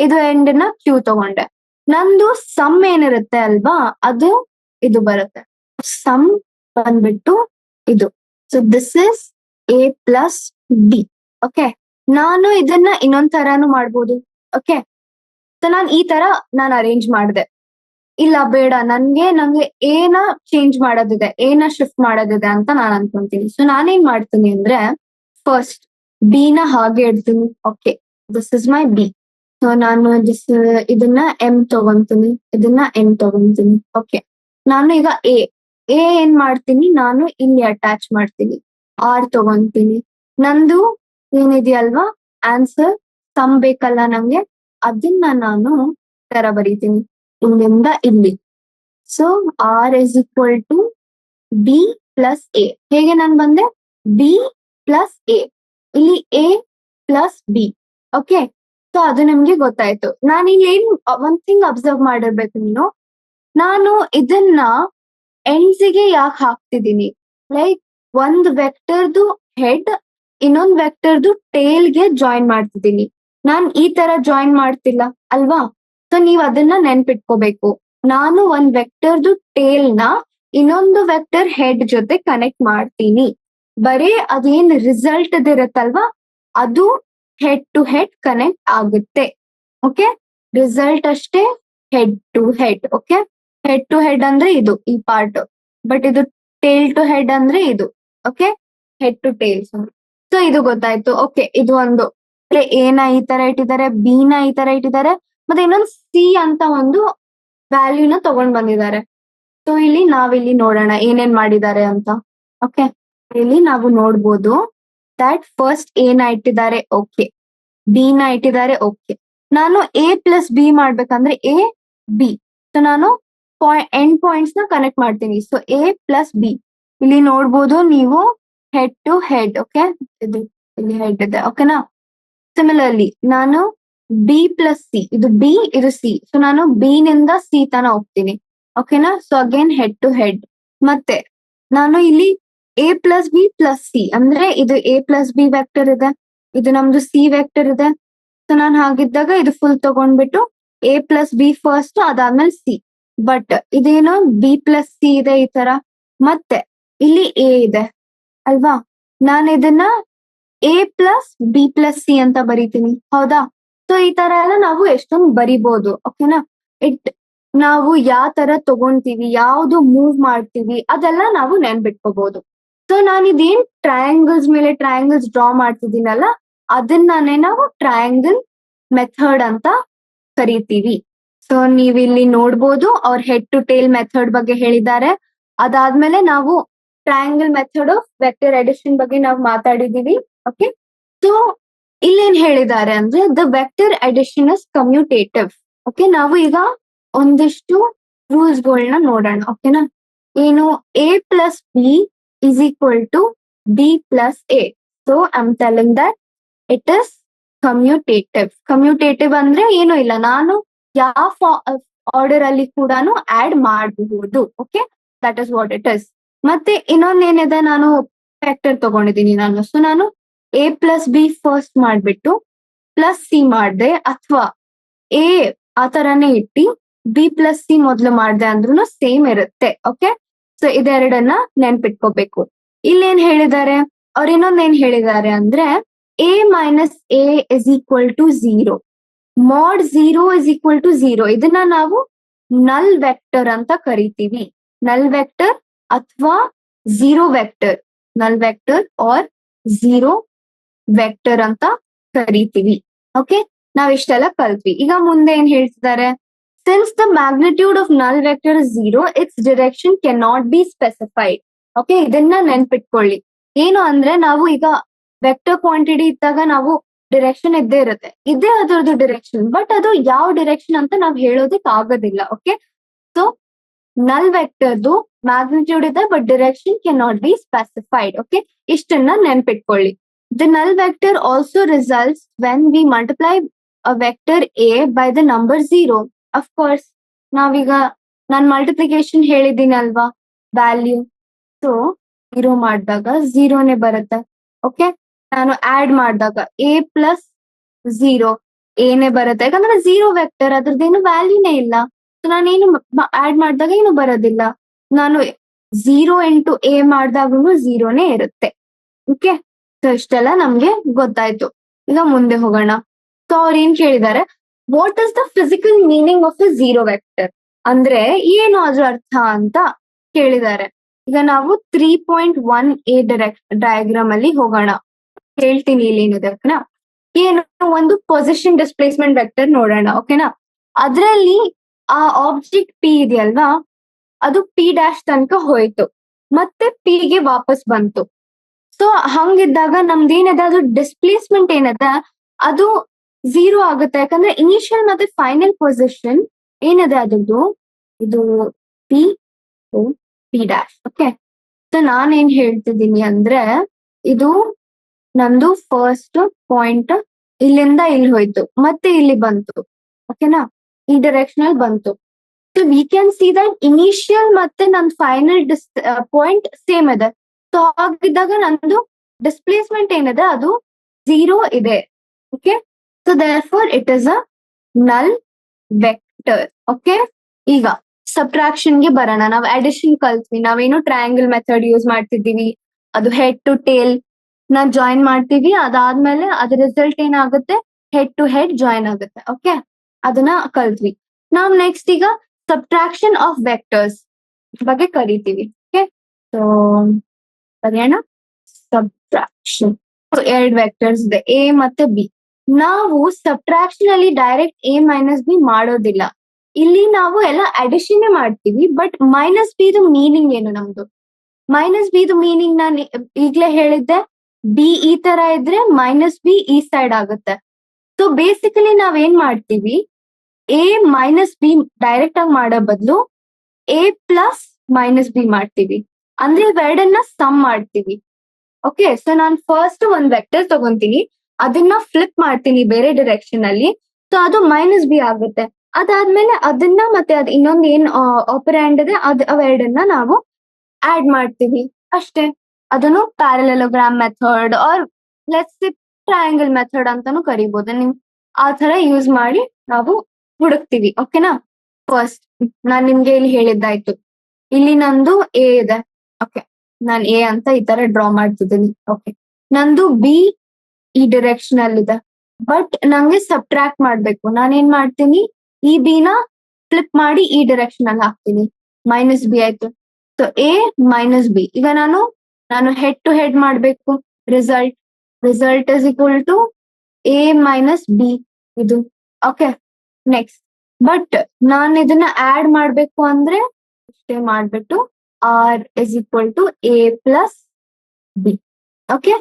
ಇದು ಎಂಡ್ ನ ಕ್ಯೂ ತಗೊಂಡೆ. ನಂದು ಸಮ್ ಏನಿರುತ್ತೆ ಅಲ್ವಾ, ಅದು ಇದು ಬರುತ್ತೆ. ಸಮ್ ಬಂದ್ಬಿಟ್ಟು ಇದು. So this is a+b. Okay, ನಾನು ಇದನ್ನ ಇನ್ನೊಂದ್ ತರಾನು ಮಾಡ್ಬೋದು. ಓಕೆ, ಸೊ ನಾನು ಈ ತರ ನಾನು ಅರೇಂಜ್ ಮಾಡಿದೆ. ಇಲ್ಲ ಬೇಡ, ನಂಗೆ ಏನ ಚೇಂಜ್ ಮಾಡೋದಿದೆ, ಏನ ಶಿಫ್ಟ್ ಮಾಡೋದಿದೆ ಅಂತ ನಾನು ಅನ್ಕೊಂತೀನಿ. ಸೊ ನಾನೇನ್ ಮಾಡ್ತೀನಿ ಅಂದ್ರೆ, ಫಸ್ಟ್ ಬಿ ನ ಹಾಗೆ ಇಡ್ತೀನಿ. Okay, this is my B. So ನಾನು ಇದನ್ನ ಎಂ ತಗೊಂತೀನಿ, ಇದನ್ನ ಎಂ ತಗೊಂತೀನಿ. ಓಕೆ, ನಾನು ಈಗ ಎ ಏನ್ ಮಾಡ್ತೀನಿ, ನಾನು ಇಲ್ಲಿ ಅಟ್ಯಾಚ್ ಮಾಡ್ತೀನಿ, ಆರ್ ತಗೊಂತೀನಿ. ನಂದು ಏನಿದೆಯಲ್ವಾ ಆನ್ಸರ್, ಸಮ್ ಬೇಕಲ್ಲ ನಂಗೆ, ಅದನ್ನ ನಾನು ತರ ಬರೀತೀನಿ ಇಲ್ಲಿಂದ ಇಲ್ಲಿ. So R is equal to B plus A. ಹೇಗೆ ನಾನು ಬಂದೆ, ಬಿ ಪ್ಲಸ್ ಎ, ಇಲ್ಲಿ A plus B. Okay, so ಅದು ನಿಮ್ಗೆ ಗೊತ್ತಾಯ್ತು. ನಾನು ಇಲ್ಲಿ ಏನ್ ಒಂದ್ ಥಿಂಗ್ ಅಬ್ಸರ್ವ್ ಮಾಡಿರ್ಬೇಕು ನೀನು, ನಾನು ಇದನ್ನ ಎಂಡ್ಸಿಗೆ ಯಾಕೆ ಹಾಕ್ತಿದ್ದೀನಿ, ಲೈಕ್ ಒಂದ್ ವೆಕ್ಟರ್ದು ಹೆಡ್ ಇನ್ನೊಂದ್ ವೆಕ್ಟರ್ದು ಟೇಲ್ಗೆ ಜಾಯಿನ್ ಮಾಡ್ತಿದ್ದೀನಿ. ನಾನ್ ಈ ತರ ಜಾಯಿನ್ ಮಾಡ್ತಿಲ್ಲ ಅಲ್ವಾ? ಸೊ ನೀವ್ ಅದನ್ನ ನೆನ್ಪಿಟ್ಕೋಬೇಕು. ನಾನು ಒಂದ್ ವೆಕ್ಟರ್ದು ಟೇಲ್ ನ ಇನ್ನೊಂದು ವೆಕ್ಟರ್ ಹೆಡ್ ಜೊತೆ ಕನೆಕ್ಟ್ ಮಾಡ್ತೀನಿ. ಬರೀ ಅದೇನ್ ರಿಸಲ್ಟ್ ಇರುತ್ತಲ್ವಾ ಅದು ಹೆಡ್ ಟು ಹೆಡ್ ಕನೆಕ್ಟ್ ಆಗುತ್ತೆ. ಓಕೆ, ರಿಸಲ್ಟ್ ಅಷ್ಟೇ head to head. Okay, head to head ಅಂದ್ರೆ ಇದು ಈ ಪಾರ್ಟ್, ಬಟ್ ಇದು ಟೇಲ್ ಟು ಹೆಡ್ ಅಂದ್ರೆ ಇದು. Okay, head to tail. So ಇದು ಗೊತ್ತಾಯ್ತು. ಓಕೆ, ಇದು ಒಂದು ಎ ನ ಈ ತರ ಇಟ್ಟಿದ್ದಾರೆ, ಬಿ ನ ಈ ತರ ಇಟ್ಟಿದ್ದಾರೆ, ಮತ್ತೆ ಇನ್ನೊಂದು ಸಿ ಅಂತ ಒಂದು ವ್ಯಾಲ್ಯೂನ ತಗೊಂಡ್ ಬಂದಿದ್ದಾರೆ. ಸೊ ಇಲ್ಲಿ ನಾವಿಲ್ಲಿ ನೋಡೋಣ ಏನೇನ್ ಮಾಡಿದ್ದಾರೆ ಅಂತ. ಓಕೆ, ಇಲ್ಲಿ ನಾವು ನೋಡ್ಬೋದು ದಟ್ ಫಸ್ಟ್ ಎ ನ ಇಟ್ಟಿದ್ದಾರೆ, ಓಕೆ, ಬಿ ನ ಇಟ್ಟಿದ್ದಾರೆ, ಓಕೆ. ನಾನು ಎ ಪ್ಲಸ್ ಬಿ ಮಾಡ್ಬೇಕಂದ್ರೆ ಎ ಬಿ, ಸೊ ನಾನು ಎಂಡ್ ಪಾಯಿಂಟ್ಸ್ ನ ಕನೆಕ್ಟ್ ಮಾಡ್ತೀನಿ. ಸೊ ಎ ಪ್ಲಸ್ ಬಿ ಇಲ್ಲಿ ನೋಡ್ಬೋದು ನೀವು ಹೆಡ್ ಟು ಹೆಡ್. ಓಕೆ, ಇದು ಇಲ್ಲಿ ಹೆಡ್ ಇದೆ. ಓಕೆನಾ, ಸಿಮಿಲರ್ಲಿ ನಾನು ಬಿ ಪ್ಲಸ್ ಸಿ, ಇದು ಬಿ ಇದು ಸಿ, ಸೊ ನಾನು ಬಿ ನಿಂದ ಸಿ ತನ ಹೋಗ್ತೀನಿ. ಓಕೆನಾ, so again head to head. ಮತ್ತೆ ನಾನು ಇಲ್ಲಿ A plus B plus C ಅಂದ್ರೆ ಇದು ಎ ಪ್ಲಸ್ ಬಿ ವೆಕ್ಟರ್ ಇದೆ, ಇದು ನಮ್ದು ಸಿ ವೆಕ್ಟರ್ ಇದೆ. ಸೊ ನಾನು ಹಾಗಿದ್ದಾಗ ಇದು ಫುಲ್ ತಗೊಂಡ್ಬಿಟ್ಟು ಎ ಪ್ಲಸ್ ಬಿ ಫಸ್ಟ್, ಅದಾದ್ಮೇಲೆ ಸಿ. ಬಟ್ ಇದೇನು ಬಿ ಪ್ಲಸ್ ಸಿ ಇದೆ ಈ ತರ, ಮತ್ತೆ ಇಲ್ಲಿ ಎ ಇದೆ ಅಲ್ವಾ, ನಾನು ಇದನ್ನ A plus B plus C ಅಂತ ಬರೀತೀನಿ. ಹೌದಾ, ಸೊ ಈ ತರ ಎಲ್ಲ ನಾವು ಎಷ್ಟೊಂದು ಬರಿಬಹುದು. ಓಕೆನಾ, ನಾವು ಯಾವ ತರ ತಗೊಂತೀವಿ, ಯಾವ್ದು ಮೂವ್ ಮಾಡ್ತೀವಿ ಅದೆಲ್ಲ ನಾವು ನೆನ್ಬಿಟ್ಕೋಬಹುದು. ಸೊ ನಾನು ಇದೇನ್ ಟ್ರಯಾಂಗಲ್ಸ್ ಮೇಲೆ ಟ್ರಯಾಂಗಲ್ಸ್ ಡ್ರಾ ಮಾಡ್ತಿದ್ದೀನಲ್ಲ ಅದನ್ನೇ ನಾವು ಟ್ರಯಾಂಗಲ್ ಮೆಥಡ್ ಅಂತ ಕರಿತೀವಿ. ಸೊ ನೀವಿಲ್ಲಿ ನೋಡ್ಬೋದು ಅವ್ರ ಹೆಡ್ ಟು ಟೇಲ್ ಮೆಥಡ್ ಬಗ್ಗೆ ಹೇಳಿದ್ದಾರೆ. ಅದಾದ್ಮೇಲೆ ನಾವು triangle method of vector addition ಬಗ್ಗೆ ನಾವು ಮಾತಾಡಿದೀವಿ. ಓಕೆ, ಸೊ ಇಲ್ಲೇನ್ ಹೇಳಿದ್ದಾರೆ ಅಂದ್ರೆ the vector addition is commutative. Okay, ನಾವು ಈಗ ಒಂದಿಷ್ಟು ರೂಲ್ಸ್ ಗಳನ್ನ ನೋಡೋಣ. ಓಕೆನಾ, ಏನು A plus B is equal to B plus A. So I am telling that it is commutative. Commutative ಅಂದ್ರೆ ಏನು ಇಲ್ಲ, ನಾನು ಯಾವ ಆರ್ಡರ್ ಅಲ್ಲಿ ಕೂಡ ಆಡ್ ಮಾಡಬಹುದು. Okay, that is what it is. ಮತ್ತೆ ಇನ್ನೊಂದೇನಿದೆ, ನಾನು ವೆಕ್ಟರ್ ತಗೊಂಡಿದ್ದೀನಿ ನಾನು. ಸೊ ನಾನು ಎ ಪ್ಲಸ್ ಬಿ ಫಸ್ಟ್ ಮಾಡ್ಬಿಟ್ಟು ಪ್ಲಸ್ ಸಿ ಮಾಡ್ದೆ, ಅಥವಾ ಎ ಆ ತರಾನೇ ಇಟ್ಟಿ ಬಿ ಪ್ಲಸ್ ಸಿ ಮೊದ್ಲು ಮಾಡ್ದೆ ಅಂದ್ರೂ ಸೇಮ್ ಇರುತ್ತೆ. ಓಕೆ, ಸೊ ಇದೆರಡನ್ನ ನೆನ್ಪಿಟ್ಕೋಬೇಕು. ಇಲ್ಲೇನ್ ಹೇಳಿದ್ದಾರೆ, ಅವ್ರ ಇನ್ನೊಂದೇನ್ ಹೇಳಿದ್ದಾರೆ ಅಂದ್ರೆ A minus A is equal to zero, mod zero is equal to zero. ಇದನ್ನ ನಾವು ನಲ್ ವೆಕ್ಟರ್ ಅಂತ ಕರಿತೀವಿ. ನಲ್ ವೆಕ್ಟರ್ ಅಥವಾ zero vector, null vector or zero vector ಅಂತ ಕರಿತೀವಿ. ಓಕೆ, ನಾವ್ ಇಷ್ಟೆಲ್ಲ ಕಲ್ತ್ವಿ. ಈಗ ಮುಂದೆ ಏನ್ ಹೇಳ್ತಿದ್ದಾರೆ, ಸಿನ್ಸ್ ದ ಮ್ಯಾಗ್ನಿಟ್ಯೂಡ್ ಆಫ್ ನಲ್ vector is zero, it's direction can not be specified. Okay, ಇದನ್ನ ನೆನ್ಪಿಟ್ಕೊಳ್ಳಿ. ಏನು ಅಂದ್ರೆ ನಾವು ಈಗ ವೆಕ್ಟರ್ ಕ್ವಾಂಟಿಟಿ ಇದ್ದಾಗ ನಾವು ಡಿರೆಕ್ಷನ್ ಇದ್ದೇ ಇರುತ್ತೆ, ಇದೇ ಅದರದ್ದು ಡಿರೆಕ್ಷನ್, ಬಟ್ ಅದು ಯಾವ ಡಿರೆಕ್ಷನ್ ಅಂತ ನಾವ್ ಹೇಳೋದಕ್ ಆಗೋದಿಲ್ಲ. ಓಕೆ, ಸೊ ನಲ್ ವೆಕ್ಟರ್ದು ಮ್ಯಾಗ್ನಿಟ್ಯೂಡ್ ಇದೆ but direction can not be specified. Okay, ಇಷ್ಟನ್ನ ನೆನ್ಪಿಟ್ಕೊಳ್ಳಿ. The null vector also results when we multiply a vector A by the number zero. Of course ನಾವೀಗ ನಾನ್ ಮಲ್ಟಿಪ್ಲಿಕೇಶನ್ ಹೇಳಿದ್ದೀನಿ ಅಲ್ವಾ, ವ್ಯಾಲ್ಯೂ. ಸೊ ಝೀರೋ ಮಾಡಿದಾಗ ಝೀರೋನೇ ಬರುತ್ತೆ. ಓಕೆ, ನಾನು ಆಡ್ ಮಾಡಿದಾಗ ಎ ಪ್ಲಸ್ ಝೀರೋ ಏನೇ ಬರುತ್ತೆ, ಯಾಕಂದ್ರೆ ಝೀರೋ ವೆಕ್ಟರ್ ಅದ್ರದ್ದೇನು ವ್ಯಾಲ್ಯೂನೇ ಇಲ್ಲ. ಸೊ ನಾನೇನು ಆಡ್ ಮಾಡಿದಾಗ ಏನು ಬರೋದಿಲ್ಲ. ನಾನು ಝೀರೋ ಇಂಟು ಎ ಮಾಡಿದಾಗೂ ಝೀರೋನೇ ಇರುತ್ತೆ. ಓಕೆ, ಸೊ ಇಷ್ಟೆಲ್ಲ ನಮ್ಗೆ ಗೊತ್ತಾಯ್ತು. ಈಗ ಮುಂದೆ ಹೋಗೋಣ. ಸೊ ಅವ್ರು ಏನ್ ಕೇಳಿದ್ದಾರೆ, what is the physical meaning of A zero vector, ಅಂದ್ರೆ ಏನು ಅದ್ರ ಅರ್ಥ ಅಂತ ಕೇಳಿದ್ದಾರೆ. ಈಗ ನಾವು 3.1a ಡಯಾಗ್ರಾಮ್ ಅಲ್ಲಿ ಹೋಗೋಣ. ಹೇಳ್ತೀನಿ ಇಲ್ಲಿ ಏನಿದೆ. ಓಕೆನಾ, ಏನು ಒಂದು ಪೊಸಿಷನ್ ಡಿಸ್ಪ್ಲೇಸ್ಮೆಂಟ್ ವೆಕ್ಟರ್ ನೋಡೋಣ. ಓಕೆನಾ, ಅದ್ರಲ್ಲಿ ಆ ಆಬ್ಜೆಕ್ಟ್ ಪಿ ಇದೆಯಲ್ವಾ, ಅದು ಪಿ ಡ್ಯಾಶ್ ತನಕ ಹೋಯ್ತು, ಮತ್ತೆ ಪಿ ಗೆ ವಾಪಸ್ ಬಂತು. ಸೊ ಹಂಗಿದ್ದಾಗ ನಮ್ದೇನಿದೆ ಅದು ಡಿಸ್ಪ್ಲೇಸ್ಮೆಂಟ್ ಏನಿದೆ ಅದು ಝೀರೋ ಆಗುತ್ತೆ. ಯಾಕಂದ್ರೆ ಇನಿಷಿಯಲ್ ಮತ್ತೆ ಫೈನಲ್ ಪೊಸಿಷನ್ ಏನಿದೆ ಅದ್ರದ್ದು, ಇದು P P dash. Okay, so ನಾನೇನ್ ಹೇಳ್ತಿದ್ದೀನಿ ಅಂದ್ರೆ ಇದು ನಂದು ಫಸ್ಟ್ ಪಾಯಿಂಟ್ ಇಲ್ಲಿಂದ ಇಲ್ಲಿ ಹೋಯ್ತು, ಮತ್ತೆ ಇಲ್ಲಿ ಬಂತು. ಓಕೆನಾ, ಈ ಡೈರೆಕ್ಷನ್ ಅಲ್ಲಿ ಬಂತು. So we can see that initial ಮತ್ತೆ ನನ್ ಫೈನಲ್ ಪಾಯಿಂಟ್ ಸೇಮ್ ಇದೆ. ಸೊ ಹಾಗಿದ್ದಾಗ ನಂದು ಡಿಸ್ಪ್ಲೇಸ್ಮೆಂಟ್ ಏನಿದೆ ಅದು ಝೀರೋ ಇದೆ. Okay, so therefore it is ಅ ನಲ್ ವೆಕ್ಟರ್. ಓಕೆ, ಈಗ ಸಬ್ಟ್ರಾಕ್ಷನ್ ಗೆ ಬರೋಣ. ನಾವು ಅಡಿಷನ್ ಕಲ್ತ್ವಿ, ನಾವೇನು ಟ್ರಯಾಂಗಲ್ ಮೆಥಡ್ ಯೂಸ್ ಮಾಡ್ತಿದ್ದೀವಿ, ಅದು ಹೆಡ್ ಟು ಟೇಲ್ ನ ಜಾಯಿನ್ ಮಾಡ್ತೀವಿ, ಅದಾದ್ಮೇಲೆ ಅದ್ರ ರಿಸಲ್ಟ್ ಏನಾಗುತ್ತೆ, ಹೆಡ್ ಟು ಹೆಡ್ ಜಾಯಿನ್ ಆಗುತ್ತೆ. ಓಕೆ, ಅದನ್ನ ಕಲ್ತ್ವಿ. ನಾವ್ ನೆಕ್ಸ್ಟ್ ಈಗ ಸಬ್ಟ್ರಾಕ್ಷನ್ ಆಫ್ ವೆಕ್ಟರ್ಸ್ ಬಗ್ಗೆ ಕರಿತೀವಿ. ಓಕೆ, ಸೊ ಬರೆಯೋಣ ಸಬ್ಟ್ರಾಕ್ಷನ್. ಎರಡು ವೆಕ್ಟರ್ಸ್ ಇದೆ, ಎ ಮತ್ತೆ ಬಿ. ನಾವು ಸಬ್ಟ್ರಾಕ್ಷನ್ ಅಲ್ಲಿ ಡೈರೆಕ್ಟ್ ಎ ಮೈನಸ್ ಬಿ ಮಾಡೋದಿಲ್ಲ, ಇಲ್ಲಿ ನಾವು ಎಲ್ಲ ಅಡಿಷನ್ ಮಾಡ್ತೀವಿ. ಬಟ್ ಮೈನಸ್ ಬಿ ದು ಮೀನಿಂಗ್ ಏನು, ನಮ್ದು ಮೈನಸ್ ಬಿ ದು ಮೀನಿಂಗ್ ನಾನು ಈಗ್ಲೇ ಹೇಳಿದ್ದೆ, ಬಿ ಈ ತರ ಇದ್ರೆ ಮೈನಸ್ ಬಿ ಈ ಸೈಡ್ ಆಗುತ್ತೆ. ಸೊ ಬೇಸಿಕಲಿ ನಾವ್ ಏನ್ ಮಾಡ್ತೀವಿ, ಎ ಮೈನಸ್ ಬಿ ಡೈರೆಕ್ಟ್ ಆಗಿ ಮಾಡೋ ಬದಲು ಎ ಪ್ಲಸ್ ಮೈನಸ್ ಬಿ ಮಾಡ್ತೀವಿ, ಅಂದ್ರೆ ಇವೆರಡನ್ನ ಸಮ್ ಮಾಡ್ತೀವಿ. ಓಕೆ, ಸೊ ನಾನು ಫಸ್ಟ್ ಒಂದ್ ವೆಕ್ಟರ್ ತಗೊಂತೀನಿ, ಅದನ್ನ ಫ್ಲಿಪ್ ಮಾಡ್ತೀನಿ ಬೇರೆ ಡೈರೆಕ್ಷನ್ ಅಲ್ಲಿ, ಸೊ ಅದು ಮೈನಸ್ ಬಿ ಆಗುತ್ತೆ. ಅದಾದ್ಮೇಲೆ ಅದನ್ನ ಮತ್ತೆ ಅದ್ ಇನ್ನೊಂದ್ ಏನ್ ಆಪರೆಂಡ್ ಇದೆ ಅವೆರಡನ್ನ ನಾವು ಆಡ್ ಮಾಡ್ತೀವಿ ಅಷ್ಟೇ. ಅದನ್ನು parallelogram method or let's triangle method ಅಂತಾನು ಕರಿಬಹುದು. ನಿಮ್ ಆ ತರ ಯೂಸ್ ಮಾಡಿ ನಾವು ಹುಡುಕ್ತಿವಿ. ಓಕೆನಾ, ಫಸ್ಟ್ ನಾನ್ ನಿಮ್ಗೆ ಇಲ್ಲಿ ಹೇಳಿದ್ದಾಯ್ತು, ಇಲ್ಲಿ ನಂದು ಎ ಇದೆ. ಓಕೆ, ನಾನ್ ಎ ಅಂತ ಈ ತರ ಡ್ರಾ ಮಾಡ್ತಿದ್ದೀನಿ. ಓಕೆ, ನಂದು ಬಿ ಈ ಡೈರೆಕ್ಷನ್ ಅಲ್ಲಿ ಇದೆ, ಬಟ್ ನಂಗೆ ಸಬ್ಟ್ರಾಕ್ಟ್ ಮಾಡ್ಬೇಕು. ನಾನೇನ್ ಮಾಡ್ತೀನಿ, ಈ ಬಿ ನ ಫ್ಲಿಪ್ ಮಾಡಿ ಈ ಡೈರೆಕ್ಷನ್ ಅಲ್ಲಿ ಹಾಕ್ತೀನಿ, ಮೈನಸ್ ಬಿ ಆಯ್ತು. So A minus B. ಈಗ ನಾನು ಹೆಡ್ ಟು ಹೆಡ್ ಮಾಡ್ಬೇಕು, result is equal to A minus B ಇದು. ಓಕೆ, ನೆಕ್ಸ್ಟ್ ಬಟ್ ನಾನು ಇದನ್ನ ಆಡ್ ಮಾಡ್ಬೇಕು ಅಂದ್ರೆ ಇಷ್ಟೇ ಮಾಡ್ಬಿಟ್ಟು R is equal to A plus B. Okay,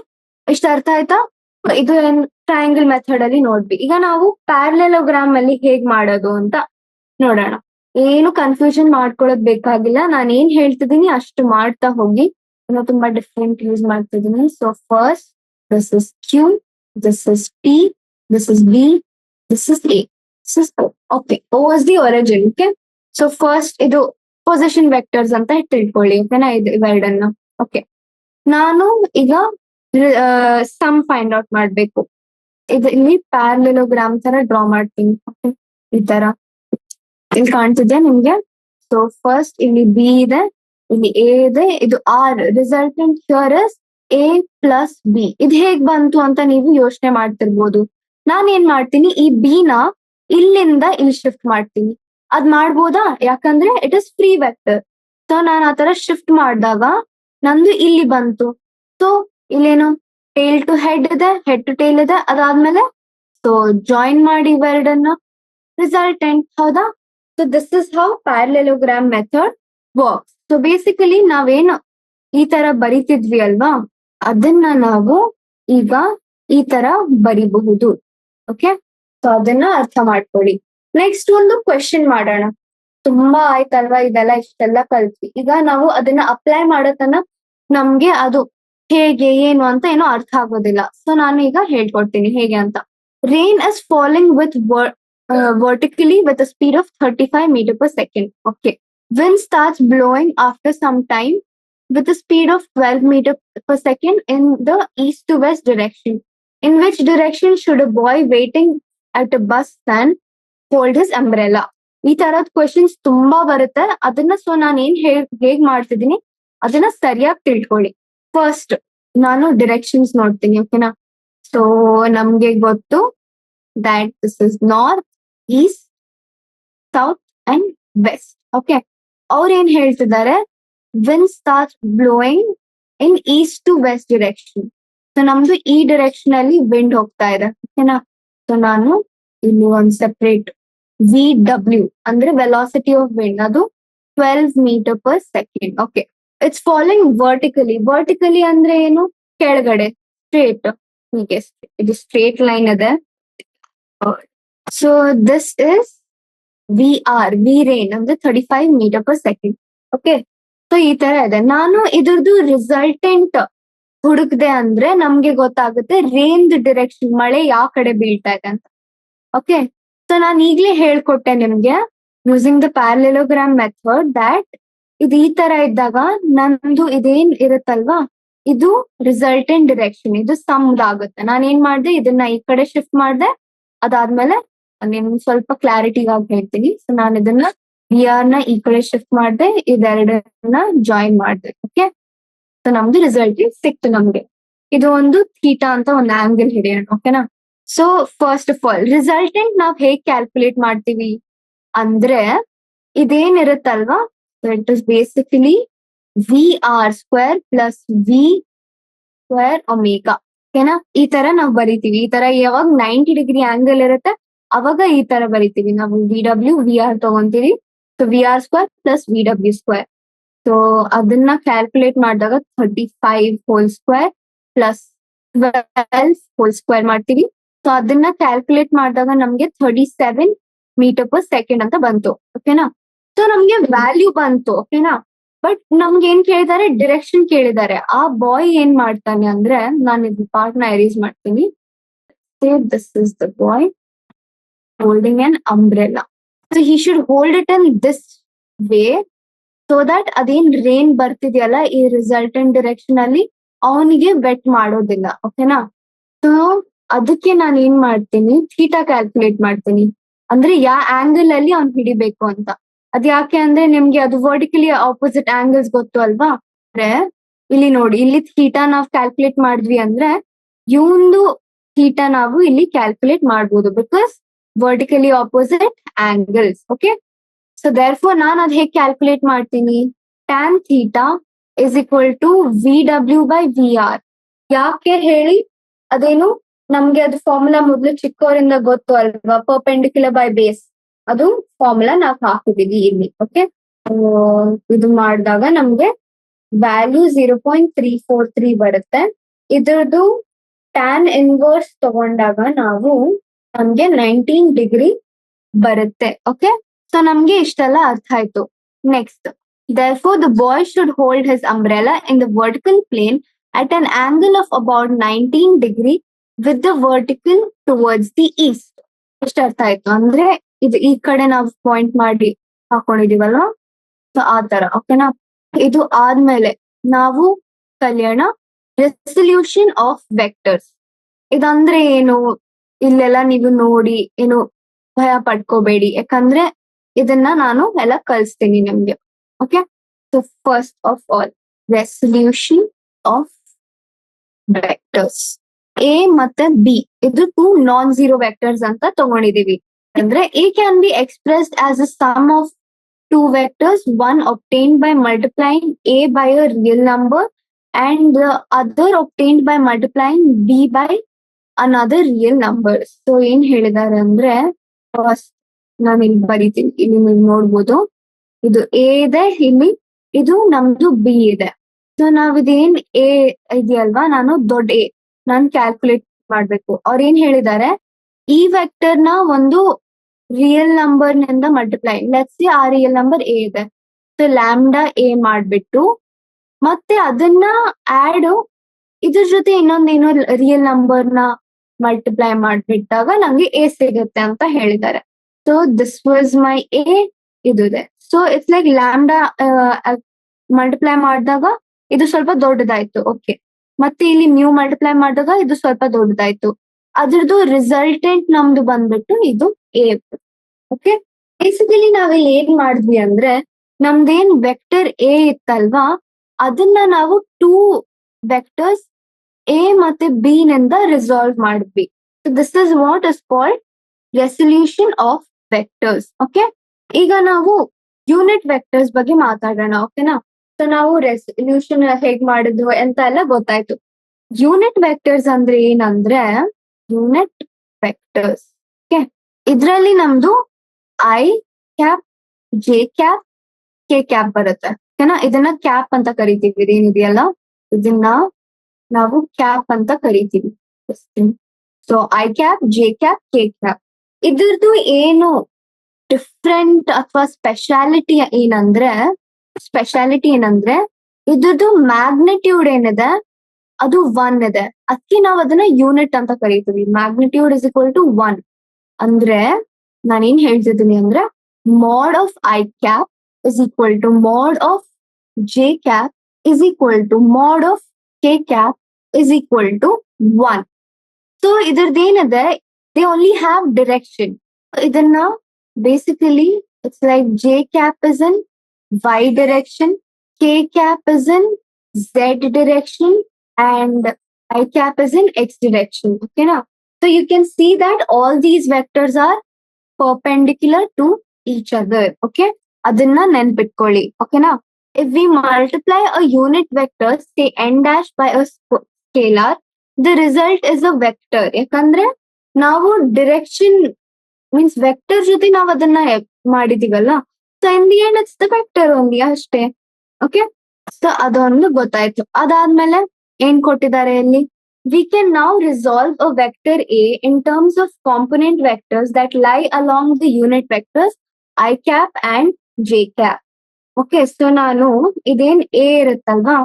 ಇಷ್ಟ ಅರ್ಥ ಆಯ್ತಾ? ಇದು ಟ್ರಯಾಂಗಲ್ ಮೆಥಡ್ ಅಲ್ಲಿ ನೋಡ್ವಿ. ಈಗ ನಾವು ಪ್ಯಾರಲೆಲೋಗ್ರಾಮ್ ಅಲ್ಲಿ ಹೇಗ್ ಮಾಡೋದು ಅಂತ ನೋಡೋಣ. ಏನು ಕನ್ಫ್ಯೂಷನ್ ಮಾಡ್ಕೊಳ್ಳೋದ್ ಬೇಕಾಗಿಲ್ಲ, ನಾನು ಏನ್ ಹೇಳ್ತಿದ್ದೀನಿ ಅಷ್ಟು ಮಾಡ್ತಾ ಹೋಗಿ. ನಾನು ತುಂಬಾ ಡಿಫ್ರೆಂಟ್ ಯೂಸ್ ಮಾಡ್ತಿದ್ದೀನಿ. So first this is Q, this is P, this is B, this is A, this is O. Okay, O is the origin. Okay, so first ಇದು ಪೊಸಿಷನ್ ವೆಕ್ಟರ್ಸ್ ಅಂತ ತಿಳ್ಕೊಳ್ಳಿ. ಓಕೆನಾ, ಇದು ಇವೆರಡನ್ನ. ಓಕೆ, ನಾನು ಈಗ ಸಮ್ ಫೈಂಡ್ ಔಟ್ ಮಾಡ್ಬೇಕು. ಇದು ಇಲ್ಲಿ ಪ್ಯಾರಲೆಲೋಗ್ರಾಮ್ ತರ ಡ್ರಾ ಮಾಡ್ತೀನಿ. ಓಕೆ, ಈ ತರ ಇಲ್ಲಿ ಕಾಣ್ತಿದ್ಯಾ ನಿಮ್ಗೆ? ಸೊ ಫಸ್ಟ್ ಇಲ್ಲಿ ಬಿ ಇದೆ, ಇಲ್ಲಿ ಎ ಇದೆ, ಇದು R. Resultant here is A plus B. ಇದು ಹೇಗ್ ಬಂತು ಅಂತ ನೀವು ಯೋಚನೆ ಮಾಡ್ತಿರ್ಬೋದು. ನಾನ್ ಏನ್ ಮಾಡ್ತೀನಿ, ಈ ಬಿ ನ ಇಲ್ಲಿಂದ ಇಲ್ಲಿ ಶಿಫ್ಟ್ ಮಾಡ್ತೀನಿ. ಅದ್ ಮಾಡ್ಬೋದಾ? ಯಾಕಂದ್ರೆ it is free vector. So ನಾನು ಆತರ ಶಿಫ್ಟ್ ಮಾಡಿದಾಗ ನಂದು ಇಲ್ಲಿ ಬಂತು. ಸೊ ಇಲ್ಲೇನು ಟೇಲ್ ಟು ಹೆಡ್ ಇದೆ, ಹೆಡ್ ಟು ಟೇಲ್ ಇದೆ. ಅದಾದ್ಮೇಲೆ ಸೊ ಜಾಯಿನ್ ಮಾಡಿ ಇವೆರಡನ್ನ, ರಿಸಲ್ಟೆಂಟ್. ಹೌದಾ? So this is how parallelogram method works. So basically ನಾವೇನು ಈ ತರ ಬರಿತಿದ್ವಿ ಅಲ್ವಾ, ಅದನ್ನ ನಾವು ಈಗ ಈ ತರ ಬರಿಬಹುದು. ಓಕೆ, ಸೊ ಅದನ್ನ ಅರ್ಥ ಮಾಡ್ಕೊಳ್ಳಿ. ನೆಕ್ಸ್ಟ್ ಒಂದು ಕ್ವೆಶನ್ ಮಾಡೋಣ. ತುಂಬಾ ಆಯ್ತಲ್ವಾ ಇದೆಲ್ಲ, ಇಷ್ಟೆಲ್ಲ ಕಲ್ತ್ವಿ. ಈಗ ನಾವು ಅದನ್ನ ಅಪ್ಲೈ ಮಾಡೋತನ ನಮ್ಗೆ ಅದು ಹೇಗೆ ಏನು ಅಂತ ಏನೋ ಅರ್ಥ ಆಗೋದಿಲ್ಲ. ಸೊ ನಾನು ಈಗ ಹೇಳ್ಕೊಡ್ತೀನಿ ಹೇಗೆ ಅಂತ. Rain is falling with vertically with a speed of 35 meter per second. Okay. Wind starts blowing after some time with a speed of 12 meter per second in the east to west direction. In which direction should a boy waiting at a bus stand hold his umbrella? ಈ ತರದ್ questions ತುಂಬಾ ಬರುತ್ತೆ. ಅದನ್ನ so ನಾನು ಹೇಗ್ ಮಾಡ್ತಿದ್ದೀನಿ ಅದನ್ನ ಸರಿಯಾಗಿ ತಿಳ್ಕೊಳ್ಳಿ. ಫಸ್ಟ್ ನಾನು ಡೈರೆಕ್ಷನ್ಸ್ ನೋಡ್ತೀನಿ. ಓಕೆನಾ, ಸೊ ನಮ್ಗೆ ಗೊತ್ತು that this is north, east, south and west. Okay, ಅವ್ರು ಏನ್ ಹೇಳ್ತಿದ್ದಾರೆ, wind starts blowing in east to west direction. So ನಮ್ದು ಈ ಡೈರೆಕ್ಷನ್ ಅಲ್ಲಿ ವಿಂಡ್ ಹೋಗ್ತಾ ಇದೆ. ಓಕೆನಾ, ಸೊ ನಾನು ಇಲ್ಲಿ ಒಂದು ಸೆಪರೇಟ್ VW ಅಂದ್ರೆ ವೆಲಾಸಿಟಿ ಆಫ್ ವಿಂಡ್, ಅದು 12 meter per second. Okay, it's falling vertically ಅಂದ್ರೆ ಏನು, ಕೆಳಗಡೆ ಸ್ಟ್ರೇಟ್. ಹೀಗೆ ಇದು ಸ್ಟ್ರೇಟ್ ಲೈನ್ ಇದೆ. So this is V rain ಅಂದ್ರೆ 35 meter per second. Okay, so ಈ ತರ ಇದೆ. ನಾನು ಇದ್ರದ್ದು ರಿಸಲ್ಟೆಂಟ್ ಹುಡುಕ್ದೆ ಅಂದ್ರೆ ನಮ್ಗೆ ಗೊತ್ತಾಗುತ್ತೆ ರೇನ್ ಡೈರೆಕ್ಷನ್, ಮಳೆ ಯಾವ ಕಡೆ ಬೀಳ್ತಾ ಇದೆ ಅಂತ. ಓಕೆ, ಸೊ ನಾನು ಈಗ್ಲೇ ಹೇಳ್ಕೊಟ್ಟೆ ನಿಮ್ಗೆ using the parallelogram method that ಇದು ಈ ತರ ಇದ್ದಾಗ ನಂದು ಇದೇನ್ ಇರುತ್ತಲ್ವಾ, ಇದು ರಿಸಲ್ಟೆಂಟ್ ಡೈರೆಕ್ಷನ್, ಇದು ಸಮ್ಡ್ ಆಗುತ್ತೆ. ನಾನು ಏನ್ ಮಾಡ್ದೆ, ಇದನ್ನ ಈ ಕಡೆ ಶಿಫ್ಟ್ ಮಾಡ್ದೆ, ಅದಾದ್ಮೇಲೆ ನಿಮ್ ಸ್ವಲ್ಪ ಕ್ಲಾರಿಟಿಗಾಗಿ ಹೇಳ್ತೀನಿ. ಸೊ ನಾನು ಇದನ್ನ ವಿ ಆರ್ ನ ಈ ಕಡೆ ಶಿಫ್ಟ್ ಮಾಡಿದೆ, ಇದೆರಡನ್ನ ಜಾಯಿನ್ ಮಾಡಿದೆ. ಓಕೆ, ಸೊ ನಮ್ದು ರಿಸಲ್ಟ್ ಸಿಕ್ತು ನಮ್ಗೆ. ಇದು ಒಂದು ಥೀಟಾ ಅಂತ ಒಂದು ಆಂಗಲ್ ಹಿಡಿಯೋಣ. ಓಕೆನಾ? So first of all resultant ನಾವ್ ಹೇಗ್ ಕ್ಯಾಲ್ಕುಲೇಟ್ ಮಾಡ್ತೀವಿ ಅಂದ್ರೆ ಇದೇನಿರುತ್ತಲ್ವಾ, it is basically V R square plus V square omega. ಓಕೆನಾ? ಈ ತರ ನಾವ್ ಬರಿತೀವಿ. ಈ ತರ ಯಾವಾಗ 90 ಡಿಗ್ರಿ ಆಂಗಲ್ ಇರುತ್ತೆ ಅವಾಗ ಈ ತರ ಬರಿತೀವಿ ನಾವು. ವಿ ಡಬ್ಲ್ಯೂ ವಿ ಆರ್ ತಗೊಂತೀವಿ. So V R square plus V W square. So ಅದನ್ನ ಕ್ಯಾಲ್ಕುಲೇಟ್ ಮಾಡಿದಾಗ 35 whole square plus 12 whole square ಮಾಡ್ತೀವಿ. ಸೊ ಅದನ್ನ ಕ್ಯಾಲ್ಕುಲೇಟ್ ಮಾಡಿದಾಗ ನಮ್ಗೆ 37 ಮೀಟರ್ ಪರ್ ಸೆಕೆಂಡ್ ಅಂತ ಬಂತು. ಓಕೆನಾ? ಸೊ ನಮ್ಗೆ ವ್ಯಾಲ್ಯೂ ಬಂತು. ಓಕೆನಾ? ಬಟ್ ನಮ್ಗೆ ಏನ್ ಕೇಳಿದಾರೆ, ಡಿರೆಕ್ಷನ್ ಕೇಳಿದ್ದಾರೆ. ಆ ಬಾಯ್ ಏನ್ ಮಾಡ್ತಾನೆ ಅಂದ್ರೆ, ನಾನು ಇದು ಪಾರ್ಟ್ ನ ಎರೇಸ್ ಮಾಡ್ತೀನಿ. This is the boy holding an umbrella. So he should hold it in this way so that ಅದೇನ್ ರೇನ್ ಬರ್ತಿದೆಯಲ್ಲ ಈ ರಿಸಲ್ಟೆಂಟ್ ಡಿರೆಕ್ಷನ್ ಅಲ್ಲಿ ಅವನಿಗೆ ವೆಟ್ ಮಾಡೋದಿಲ್ಲ. ಓಕೆನಾ? ಸೊ ಅದಕ್ಕೆ ನಾನು ಏನ್ ಮಾಡ್ತೀನಿ, ಥೀಟಾ ಕ್ಯಾಲ್ಕುಲೇಟ್ ಮಾಡ್ತೀನಿ. ಅಂದ್ರೆ ಯಾವ ಆಂಗಲ್ ಅಲ್ಲಿ ಅವ್ನ್ ಹಿಡಿಬೇಕು ಅಂತ. ಅದ್ ಯಾಕೆ ಅಂದ್ರೆ ನಿಮ್ಗೆ ಅದು ವರ್ಟಿಕಲಿ ಆಪೋಸಿಟ್ ಆಂಗಲ್ಸ್ ಗೊತ್ತು ಅಲ್ವಾ. ಅಂದ್ರೆ ಇಲ್ಲಿ ನೋಡಿ, ಇಲ್ಲಿ ಥೀಟಾ ನಾವ್ ಕ್ಯಾಲ್ಕುಲೇಟ್ ಮಾಡಿದ್ವಿ ಅಂದ್ರೆ ಇವಂದು ಥೀಟಾ ನಾವು ಇಲ್ಲಿ ಕ್ಯಾಲ್ಕುಲೇಟ್ ಮಾಡ್ಬೋದು, because vertically opposite angles. Okay, so therefore ನಾನು ಅದ್ ಹೇಗೆ ಕ್ಯಾಲ್ಕುಲೇಟ್ ಮಾಡ್ತೀನಿ, tan theta is equal to V W by V R. ಯಾಕೆ ಹೇಳಿ, ಅದೇನು ನಮ್ಗೆ ಅದು ಫಾರ್ಮುಲಾ ಮೊದಲು ಚಿಕ್ಕವರಿಂದ ಗೊತ್ತು ಅಲ್ವಾ, ಪರ್ಪೆಂಡಿಕ್ಯುಲರ್ ಬೈ ಬೇಸ್. ಅದು ಫಾರ್ಮುಲಾ ನಾವ್ ಹಾಕಿದೀವಿ ಇಲ್ಲಿ. ಓಕೆ, ಇದು ಮಾಡಿದಾಗ ನಮ್ಗೆ ವ್ಯಾಲ್ಯೂ 0.343 ಬರುತ್ತೆ. ಇದ್ರದ್ದು ಟ್ಯಾನ್ ಇನ್ವರ್ಸ್ ತಗೊಂಡಾಗ ನಾವು ನಮ್ಗೆ 19 ಡಿಗ್ರಿ ಬರುತ್ತೆ. ಓಕೆ, ಸೊ ನಮ್ಗೆ ಇಷ್ಟೆಲ್ಲ ಅರ್ಥ ಆಯ್ತು. Next, therefore the boy should hold his umbrella in the vertical plane at an angle of about 19 degree with the vertical towards the east. ಇಷ್ಟ ಅರ್ಥ ಆಯ್ತು. ಅಂದ್ರೆ ಇದು ಈ ಕಡೆ ನಾವು ಪಾಯಿಂಟ್ ಮಾಡಿ ಹಾಕೊಂಡಿದೀವಲ್ವಾ, ಸೊ ಆ ತರ. ಓಕೆನಾ? ಇದು ಆದ್ಮೇಲೆ ನಾವು ಕಲಿಯೋಣ ರೆಸಲ್ಯೂಷನ್ ಆಫ್ ವೆಕ್ಟರ್ಸ್. ಇದಂದ್ರೆ ಏನು, ಇಲ್ಲೆಲ್ಲ ನೀವು ನೋಡಿ ಏನು ಭಯ ಪಡ್ಕೋಬೇಡಿ, ಯಾಕಂದ್ರೆ ಇದನ್ನ ನಾನು ಎಲ್ಲ ಕಲಿಸ್ತೀನಿ ನಿಮ್ಗೆ. Okay, so first of all resolution of vectors. A ಮತ್ತೆ ಬಿ ಇದು 2 ನಾನ್ ಝೀರೋ ವೆಕ್ಟರ್ಸ್ ಅಂತ ತಗೊಂಡಿದೀವಿ. ಅಂದ್ರೆ A can be expressed as a sum of 2 vectors, one obtained by multiplying a by a real number and the other obtained by multiplying b by another real number. So ಏನ್ ಹೇಳಿದಾರೆ ಅಂದ್ರೆ, first ನಾನು ಇಲ್ಲಿ ಬರೀತೀನಿ, ಇಲ್ಲಿ ನೀವು ನೋಡ್ಬೋದು ಇದು ಎ ಇದೆ, ಇಲ್ಲಿ ಇದು ನಮ್ದು ಬಿ ಇದೆ. ಸೊ ನಾವ್ ಇದೇನ್ ಎ ಇದೆಯಲ್ವಾ, ನಾನು ದೊಡ್ಡ ಎ ನಾನ್ ಕ್ಯಾಲ್ಕುಲೇಟ್ ಮಾಡ್ಬೇಕು. ಅವ್ರ ಏನ್ ಹೇಳಿದ್ದಾರೆ, ಈ ವೆಕ್ಟರ್ ನ ಒಂದು ರಿಯಲ್ ನಂಬರ್ ನಿಂದ ಮಲ್ಟಿಪ್ಲೈ, ಲೆಟ್ಸ್ ಆ ರಿಯಲ್ ನಂಬರ್ ಎ ಇದೆ, ಸೊ ಲ್ಯಾಂಬ್ಡಾ ಎ ಮಾಡ್ಬಿಟ್ಟು ಮತ್ತೆ ಅದನ್ನ ಆಡ್ ಇದ್ರ ಜೊತೆ ಇನ್ನೊಂದೇನೋ ರಿಯಲ್ ನಂಬರ್ ನ ಮಲ್ಟಿಪ್ಲೈ ಮಾಡ್ಬಿಟ್ಟಾಗ ನಂಗೆ ಎ ಸಿಗುತ್ತೆ ಅಂತ ಹೇಳಿದ್ದಾರೆ. So this was my A, ಇದು ಇದೆ. So it's like lambda multiply ಮಾಡಿದಾಗ ಇದು ಸ್ವಲ್ಪ ದೊಡ್ಡದಾಯ್ತು. ಓಕೆ, ಮತ್ತೆ ಇಲ್ಲಿ ಮ್ಯೂ ಮಲ್ಟಿಪ್ಲೈ ಮಾಡಿದಾಗ ಇದು ಸ್ವಲ್ಪ ದೊಡ್ಡದಾಯ್ತು. ಅದ್ರದ್ದು ರಿಸಲ್ಟೆಂಟ್ ನಮ್ದು ಬಂದ್ಬಿಟ್ಟು ಇದು ಎ. ಓಕೆ, ಬೇಸಿಕಲಿ ನಾವಿಲ್ಲಿ ಏನ್ ಮಾಡಿದ್ವಿ ಅಂದ್ರೆ, ನಮ್ದೇನ್ ವೆಕ್ಟರ್ ಎ ಇತ್ತಲ್ವಾ, ಅದನ್ನ ನಾವು 2 ವೆಕ್ಟರ್ಸ್ ಎ ಮತ್ತೆ ಬಿ ನಿಂದ ರಿಸಾಲ್ವ್ ಮಾಡಿದ್ವಿ. This is what is called resolution of vectors. Okay, ಈಗ ನಾವು ಯೂನಿಟ್ ವೆಕ್ಟರ್ಸ್ ಬಗ್ಗೆ ಮಾತಾಡೋಣ. ಓಕೆನಾ? ಸೊ ನಾವು ರೆಸಲ್ಯೂಷನ್ ಹೇಗ್ ಮಾಡಿದ್ವು ಅಂತ ಎಲ್ಲ ಗೊತ್ತಾಯ್ತು. ಯೂನಿಟ್ ವೆಕ್ಟರ್ಸ್ ಅಂದ್ರೆ ಏನಂದ್ರೆ, ಯೂನಿಟ್ ವೆಕ್ಟರ್ಸ್ ಓಕೆ, ಇದ್ರಲ್ಲಿ ನಮ್ದು I cap, J cap, K cap ಬರುತ್ತೆ. ಓಕೆನಾ? ಇದನ್ನ ಕ್ಯಾಪ್ ಅಂತ ಕರಿತೀವಿ. ಇದೇನಿದೆಯಲ್ಲ ಇದನ್ನ ನಾವು ಕ್ಯಾಪ್ ಅಂತ ಕರಿತೀವಿ. So I cap, J cap, K cap. ಇದ್ರದ್ದು ಏನು ಡಿಫ್ರೆಂಟ್ ಅಥವಾ ಸ್ಪೆಷಾಲಿಟಿ ಏನಂದ್ರೆ ಇದ್ರದ್ದು ಮ್ಯಾಗ್ನಿಟ್ಯೂಡ್ ಏನಿದೆ ಅದು 1 ಇದೆ. ಅದಕ್ಕೆ ನಾವು ಅದನ್ನ ಯೂನಿಟ್ ಅಂತ ಕರಿತೀವಿ. Magnitude is equal to 1. ಅಂದ್ರೆ ನಾನೇನ್ ಹೇಳ್ತಿದ್ದೀನಿ ಅಂದ್ರೆ, mod of I cap is equal to mod of J cap is equal to mod of K cap is equal to 1. So ಇದ್ರದ್ದೇನಿದೆ, they only have direction. ಇದನ್ನ basically it's like J cap is in Y direction, K cap is in Z direction, and I cap is in x direction. Okay, now so you can see that all these vectors are perpendicular to each other. Okay, ಅದನ್ನ ನೆನ್ಪಿಟ್ಕೊಳ್ಳಿ. ಓಕೆನಾ? If we multiply a unit vector, say n dash by a scalar, the result is a vector. ಯಾಕಂದ್ರೆ ನಾವು direction means vector ಜೊತೆ ನಾವು ಅದನ್ನ ಮಾಡಿದೀವಲ್ಲ, so in the end it's the vector only ಅಷ್ಟೇ. ಓಕೆ, ಸೊ ಅದೊಂದು ಗೊತ್ತಾಯ್ತು. ಅದಾದ್ಮೇಲೆ ಏನ್ ಕೊಟ್ಟಿದ್ದಾರೆ ಇಲ್ಲಿ? We can now resolve a vector A in terms of component vectors that lie along the unit vectors I cap and j cap. Okay, so ನಾನು ಇದೇನ್ A ಇರುತ್ತಲ್ವಾ,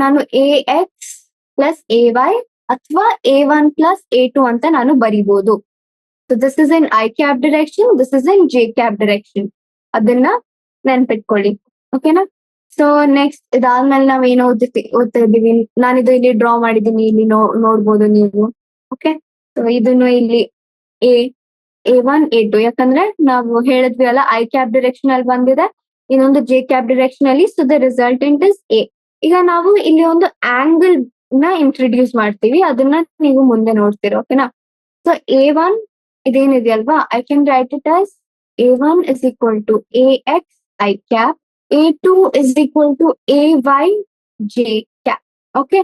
ನಾನು A X plus A Y ಅಥವಾ A1 plus A2 ಅಂತ ನಾನು ಬರಿಬಹುದು. So this is in I cap direction, this is in J cap direction. ಅದನ್ನ ನೆನ್ಪಿಟ್ಕೊಳ್ಳಿ. ಓಕೆನಾ? ಸೊ ನೆಕ್ಸ್ಟ್ ಇದಾದ್ಮೇಲೆ ನಾವ್ ಏನು ಓದ್ತಾ ಇದೀವಿ, ನಾನಿದು ಇಲ್ಲಿ ಡ್ರಾ ಮಾಡಿದೀನಿ, ಇಲ್ಲಿ ನೋಡ್ಬೋದು ನೀವು. ಓಕೆ, ಸೊ ಇದನ್ನು ಇಲ್ಲಿ A1 A2, ಯಾಕಂದ್ರೆ ನಾವು ಹೇಳಿದ್ವಿ ಅಲ್ಲ ಐ ಕ್ಯಾಪ್ ಡೈರೆಕ್ಷನ್ ಅಲ್ಲಿ ಬಂದಿದೆ, ಇನ್ನೊಂದು ಜೆ ಕ್ಯಾಪ್ ಡೈರೆಕ್ಷನ್ ಅಲ್ಲಿ. So the resultant is A. ಈಗ ನಾವು ಇಲ್ಲಿ ಒಂದು ಆಂಗಲ್ ನ ಇಂಟ್ರೊಡ್ಯೂಸ್ ಮಾಡ್ತೀವಿ, ಅದನ್ನ ನೀವು ಮುಂದೆ ನೋಡ್ತೀರ. ಓಕೆನಾ? ಸೊ A1 ಇದೇನಿದೆಯಲ್ವಾ, I can write it as A1 is equal to AX I cap, A2 is equal to AY J cap. Okay,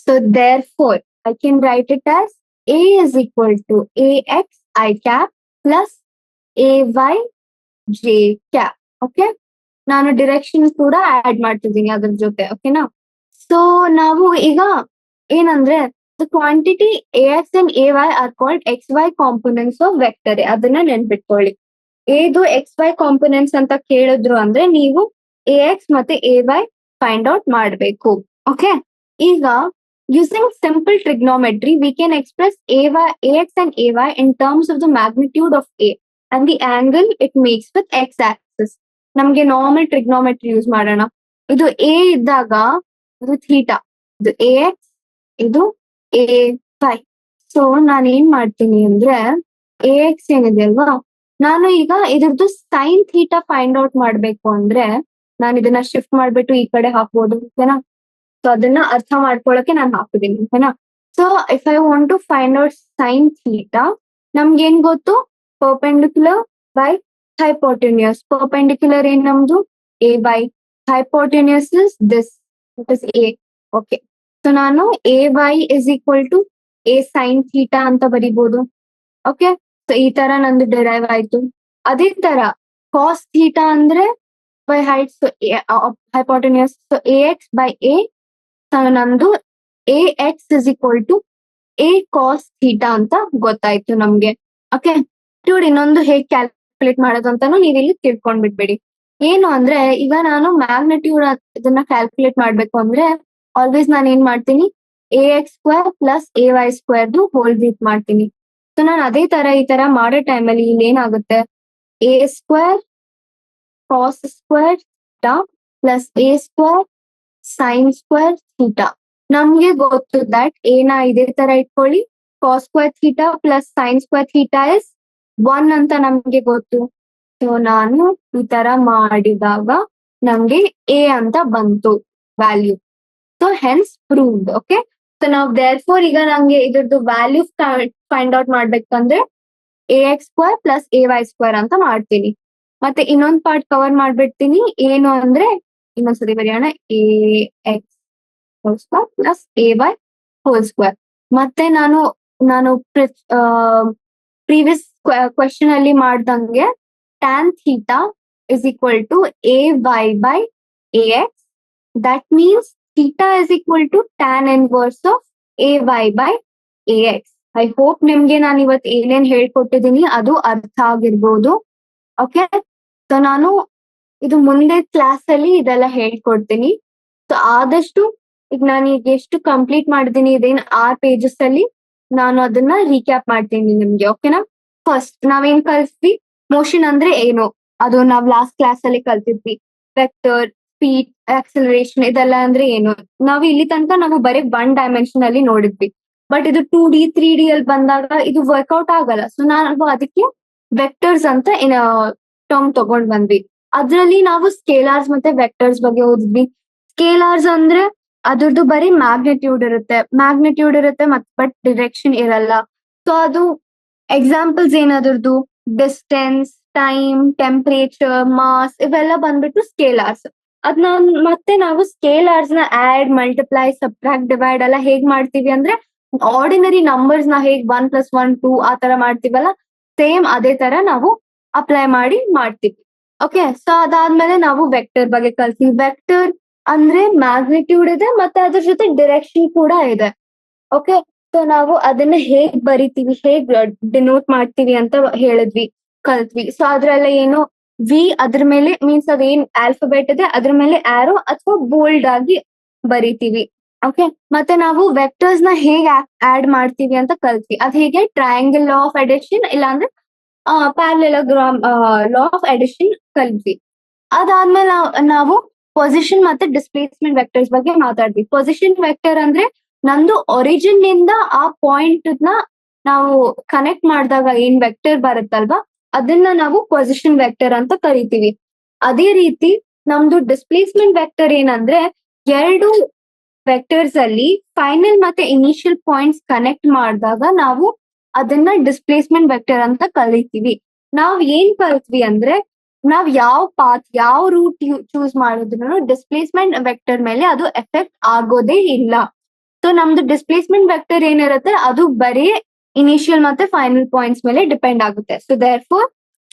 so therefore I can write it as A is equal to AX I cap plus AY J cap. Okay, ನಾನು direction ಕೂಡ add ಮಾಡ್ತಿದ್ದೀನಿ ಅದ್ರ ಜೊತೆ. ಓಕೆನಾ? So ನಾವು ಈಗ ಏನಂದ್ರೆ the quantity AX and AY are called XY components of vector A. ಅದನ್ನ ನೆನ್ಪಿಟ್ಕೊಳ್ಳಿ. ಏದು XY ಕಾಂಪೊನೆಂಟ್ಸ್ ಅಂತ ಕೇಳಿದ್ರು ಅಂದ್ರೆ ನೀವು AX ಮತ್ತೆ AY ಫೈಂಡ್ ಔಟ್ ಮಾಡಬೇಕು. ಓಕೆ, ಈಗ using simple trigonometry we can express AX and AY in terms of the magnitude of A and the angle it makes with X axis. ನಮ್ಗೆ normal trigonometry use ಮಾಡೋಣ. ಇದು A ಇದ್ದಾಗ ಇದು theta, ಇದು AX, ಇದು AY. So ನಾನು ಏನ್ ಮಾಡ್ತೀನಿ ಅಂದ್ರೆ AX ಏನಿದೆ ಅಲ್ವಾ, ನಾನು ಈಗ ಇದ್ರದ್ದು ಸೈನ್ ಥೀಟಾ ಫೈಂಡ್ ಔಟ್ ಮಾಡ್ಬೇಕು ಅಂದ್ರೆ ನಾನು ಇದನ್ನ ಶಿಫ್ಟ್ ಮಾಡ್ಬಿಟ್ಟು ಈ ಕಡೆ ಹಾಕ್ಬೋದು. ಓಕೆನಾ? ಸೊ ಅದನ್ನ ಅರ್ಥ ಮಾಡ್ಕೊಳಕ್ಕೆ ನಾನು ಹಾಕಿದೀನಿ. ಓಕೆನಾ? So if I want to find out sine theta, ನಮ್ಗೆ ಏನ್ ಗೊತ್ತು? Perpendicular by hypotenuse. Perpendicular ಏನ್ ನಮ್ದು AY, hypotenuse is this, it is A. Okay, so ನಾನು AY is equal to A sin theta ಅಂತ ಬರಿಬಹುದು. ಓಕೆ, ಸೊ ಈ ತರ ನಂದು ಡಿರೈವ್ ಆಯ್ತು. ಅದೇ ತರ ಕಾಸ್ ಥೀಟಾ ಅಂದ್ರೆ by height, so hypotenuse, so AX by A, ನಂದು AX is equal to A cos theta ಅಂತ ಗೊತ್ತಾಯ್ತು ನಮ್ಗೆ. ಓಕೆ, ನೋಡಿ ಇನ್ನೊಂದು ಹೇಗೆ ಕ್ಯಾಲ್ಕುಲೇಟ್ ಮಾಡೋದು ಅಂತಾನು ನೀವು ಇಲ್ಲಿ ತಿಳ್ಕೊಂಡ್ ಬಿಡ್ಬೇಡಿ. ಏನು ಅಂದ್ರೆ ಈಗ ನಾನು ಮ್ಯಾಗ್ನಿಟ್ಯೂಡ್ ಇದನ್ನ ಕ್ಯಾಲ್ಕುಲೇಟ್ ಮಾಡ್ಬೇಕು ಅಂದ್ರೆ ಆಲ್ವೇಸ್ ನಾನು ಏನ್ ಮಾಡ್ತೀನಿ, AX square plus AY square whole ಬೀಟ್ ಮಾಡ್ತೀನಿ. ಸೊ ನಾನು ಅದೇ ತರ ಈ ತರ ಮಾಡೋ ಟೈಮಲ್ಲಿ ಇಲ್ಲಿ ಏನಾಗುತ್ತೆ, A square cos square theta plus A square sine square theta. ನಮ್ಗೆ ಗೊತ್ತು ದಟ್ ಏನ ಇದೇ ತರ ಇಟ್ಕೊಳ್ಳಿ, cos square theta plus sine square theta is 1 ಅಂತ ನಮ್ಗೆ ಗೊತ್ತು. ಸೊ ನಾನು ಈ ತರ ಮಾಡಿದಾಗ ನಮ್ಗೆ A ಅಂತ ಬಂತು value. So hence proved. Okay, so ನಾವು ದೇರ್ ಫೋರ್ ಈಗ ನಂಗೆ ಇದ್ರದ್ದು ವ್ಯಾಲ್ಯೂ ಫೈಂಡ್ ಔಟ್ ಮಾಡ್ಬೇಕಂದ್ರೆ AX square plus AY square ಅಂತ ಮಾಡ್ತೀನಿ. ಮತ್ತೆ ಇನ್ನೊಂದ್ ಪಾರ್ಟ್ ಕವರ್ ಮಾಡ್ಬಿಡ್ತೀನಿ. ಏನು ಅಂದ್ರೆ ಇನ್ನೊಂದ್ಸರಿ ಬರೆಯೋಣ, AX hole square plus AY whole square. ಮತ್ತೆ ನಾನು ಪ್ರೀವಿಯಸ್ ಕ್ವೆಶನ್ ಅಲ್ಲಿ ಮಾಡ್ದಂಗೆ tan theta is equal to AY by AX. That means theta is equal to tan inverse of AY by AX. I hope ನಿಮ್ಗೆ ನಾನು ಇವತ್ತು ಏನೇನ್ ಹೇಳ್ಕೊಟ್ಟಿದ್ದೀನಿ ಅದು ಅರ್ಥ ಆಗಿರ್ಬೋದು. ಓಕೆ, ಸೊ ನಾನು ಇದು ಮುಂದೆ ಕ್ಲಾಸ್ ಅಲ್ಲಿ ಇದೆಲ್ಲ ಹೇಳ್ಕೊಡ್ತೀನಿ. ಸೊ ಆದಷ್ಟು ಈಗ ನಾನು ಈಗ ಎಷ್ಟು ಕಂಪ್ಲೀಟ್ ಮಾಡಿದೀನಿ, ಇದೇನ್ 6 pages ಅಲ್ಲಿ, ನಾನು ಅದನ್ನ ರೀಕ್ಯಾಪ್ ಮಾಡ್ತೀನಿ ನಿಮ್ಗೆ. ಓಕೆನಾ? ಫಸ್ಟ್ ನಾವೇನ್ ಕಲ್ತ್ವಿ, ಮೋಷನ್ ಅಂದ್ರೆ ಏನು ಅದು ನಾವ್ ಲಾಸ್ಟ್ ಕ್ಲಾಸ್ ಅಲ್ಲಿ ಕಲ್ತಿದ್ವಿ. ವೆಕ್ಟರ್, ಸ್ಪೀಡ್, ಆಕ್ಸಲರೇಷನ್ ಇದೆಲ್ಲ ಅಂದ್ರೆ ಏನು ನಾವು ಇಲ್ಲಿ ತನಕ ನಾವು ಬರೀ 1 dimension ಅಲ್ಲಿ ನೋಡಿದ್ವಿ. ಬಟ್ ಇದು 2D 3D ಅಲ್ಲಿ ಬಂದಾಗ ಇದು ವರ್ಕೌಟ್ ಆಗಲ್ಲ. ಸೊ ನಾವು ಅದಕ್ಕೆ ವೆಕ್ಟರ್ಸ್ ಅಂತ ಟರ್ಮ್ ತಗೊಂಡ್ ಬಂದ್ವಿ. ಅದ್ರಲ್ಲಿ ನಾವು ಸ್ಕೇಲಾರ್ಸ್ ಮತ್ತೆ ವೆಕ್ಟರ್ಸ್ ಬಗ್ಗೆ ಓದಿದ್ವಿ. ಸ್ಕೇಲಾರ್ಸ್ ಅಂದ್ರೆ ಅದ್ರದ್ದು ಬರೀ ಮ್ಯಾಗ್ನಿಟ್ಯೂಡ್ ಇರುತ್ತೆ ಬಟ್ ಡಿರೆಕ್ಷನ್ ಇರಲ್ಲ. ಸೊ ಅದು ಎಕ್ಸಾಂಪಲ್ಸ್ ಏನದ್ರದ್ದು ಡಿಸ್ಟೆನ್ಸ್, ಟೈಮ್, ಟೆಂಪರೇಚರ್, ಮಾಸ್ ಇವೆಲ್ಲ ಬಂದ್ಬಿಟ್ಟು ಸ್ಕೇಲಾರ್ಸ್. ಅದ್ನ ಮತ್ತೆ ನಾವು ಸ್ಕೇಲಾರ್ಸ್ ನ ಆಡ್, ಮಲ್ಟಿಪ್ಲೈ, ಸಬ್ಟ್ರಾಕ್ಟ್, ಡಿವೈಡ್ ಎಲ್ಲ ಹೇಗ್ ಮಾಡ್ತೀವಿ ಅಂದ್ರೆ ಆರ್ಡಿನರಿ ನಂಬರ್ಸ್ ನ ಹೇಗ್ 1+1 2 ಆ ತರ ಮಾಡ್ತೀವಲ್ಲ, ಸೇಮ್ ಅದೇ ತರ ನಾವು ಅಪ್ಲೈ ಮಾಡ್ತೀವಿ. ಓಕೆ, ಸೊ ಅದಾದ್ಮೇಲೆ ನಾವು ವೆಕ್ಟರ್ ಬಗ್ಗೆ ಕಲ್ತೀವಿ. ವೆಕ್ಟರ್ ಅಂದ್ರೆ ಮ್ಯಾಗ್ನಿಟ್ಯೂಡ್ ಇದೆ ಮತ್ತೆ ಅದ್ರ ಜೊತೆ ಡಿರೆಕ್ಷನ್ ಕೂಡ ಇದೆ. ಓಕೆ, ಸೊ ನಾವು ಅದನ್ನ ಹೇಗ್ ಬರಿತೀವಿ, ಹೇಗ್ ಡಿನೋಟ್ ಮಾಡ್ತೀವಿ ಅಂತ ಕಲ್ತ್ವಿ. ಸೊ ಅದ್ರಲ್ಲ ಏನು ವಿ ಅದ್ರ ಮೇಲೆ ಮೀನ್ಸ್ ಅದೇನ್ ಆಲ್ಫಾಬೆಟ್ ಇದೆ ಅದ್ರ ಮೇಲೆ ಆರೋ ಅಥವಾ ಬೋಲ್ಡ್ ಆಗಿ ಬರಿತೀವಿ. ಓಕೆ, ಮತ್ತೆ ನಾವು ವೆಕ್ಟರ್ಸ್ ನ ಹೇಗ್ ಆಡ್ ಮಾಡ್ತೀವಿ ಅಂತ ಕಲ್ತ್ವಿ. ಅದ್ ಹೇಗೆ ಟ್ರಯಾಂಗಲ್ ಲಾ ಆಫ್ ಅಡಿಷನ್ ಇಲ್ಲಾಂದ್ರೆ ಪ್ಯಾರಲೆಲೋಗ್ರಾಮ್ ಲಾ ಆಫ್ ಅಡಿಷನ್ ಕಲ್ತ್ವಿ. ಅದಾದ್ಮೇಲೆ ನಾವು ಪೊಸಿಷನ್ ಮತ್ತೆ ಡಿಸ್ಪ್ಲೇಸ್ಮೆಂಟ್ ವೆಕ್ಟರ್ಸ್ ಬಗ್ಗೆ ಮಾತಾಡ್ತೀವಿ. ಪೊಸಿಷನ್ ವೆಕ್ಟರ್ ಅಂದ್ರೆ ನಂದು ಒರಿಜಿನ್ ನಿಂದ ಆ ಪಾಯಿಂಟ್ ನ ನಾವು ಕನೆಕ್ಟ್ ಮಾಡಿದಾಗ ಏನ್ ವೆಕ್ಟರ್ ಬರುತ್ತಲ್ವಾ ಅದನ್ನ ನಾವು ಪೊಸಿಷನ್ ವೆಕ್ಟರ್ ಅಂತ ಕರಿತೀವಿ. ಅದೇ ರೀತಿ ನಮ್ದು ಡಿಸ್ಪ್ಲೇಸ್ಮೆಂಟ್ ವೆಕ್ಟರ್ ಏನಂದ್ರೆ ಎರಡು ವೆಕ್ಟರ್ಸ್ ಅಲ್ಲಿ ಫೈನಲ್ ಮತ್ತೆ ಇನಿಷಿಯಲ್ ಪಾಯಿಂಟ್ಸ್ ಕನೆಕ್ಟ್ ಮಾಡಿದಾಗ ನಾವು ಅದನ್ನ ಡಿಸ್ಪ್ಲೇಸ್ಮೆಂಟ್ ವೆಕ್ಟರ್ ಅಂತ ಕರಿತೀವಿ. ನಾವ್ ಏನ್ ಕಲ್ತ್ವಿ ಅಂದ್ರೆ ನಾವ್ ಯಾವ ರೂಟ್ ಚೂಸ್ ಮಾಡಿದ್ರು ಡಿಸ್ಪ್ಲೇಸ್ಮೆಂಟ್ ವೆಕ್ಟರ್ ಮೇಲೆ ಅದು ಎಫೆಕ್ಟ್ ಆಗೋದೇ ಇಲ್ಲ. ಸೊ ನಮ್ದು ಡಿಸ್ಪ್ಲೇಸ್ಮೆಂಟ್ ವೆಕ್ಟರ್ ಏನಿರುತ್ತೆ ಅದು ಬರೀ ಇನಿಷಿಯಲ್ ಮತ್ತೆ ಫೈನಲ್ ಪಾಯಿಂಟ್ಸ್ ಮೇಲೆ ಡಿಪೆಂಡ್ ಆಗುತ್ತೆ. ಸೊ ದೇರ್ ಫೋರ್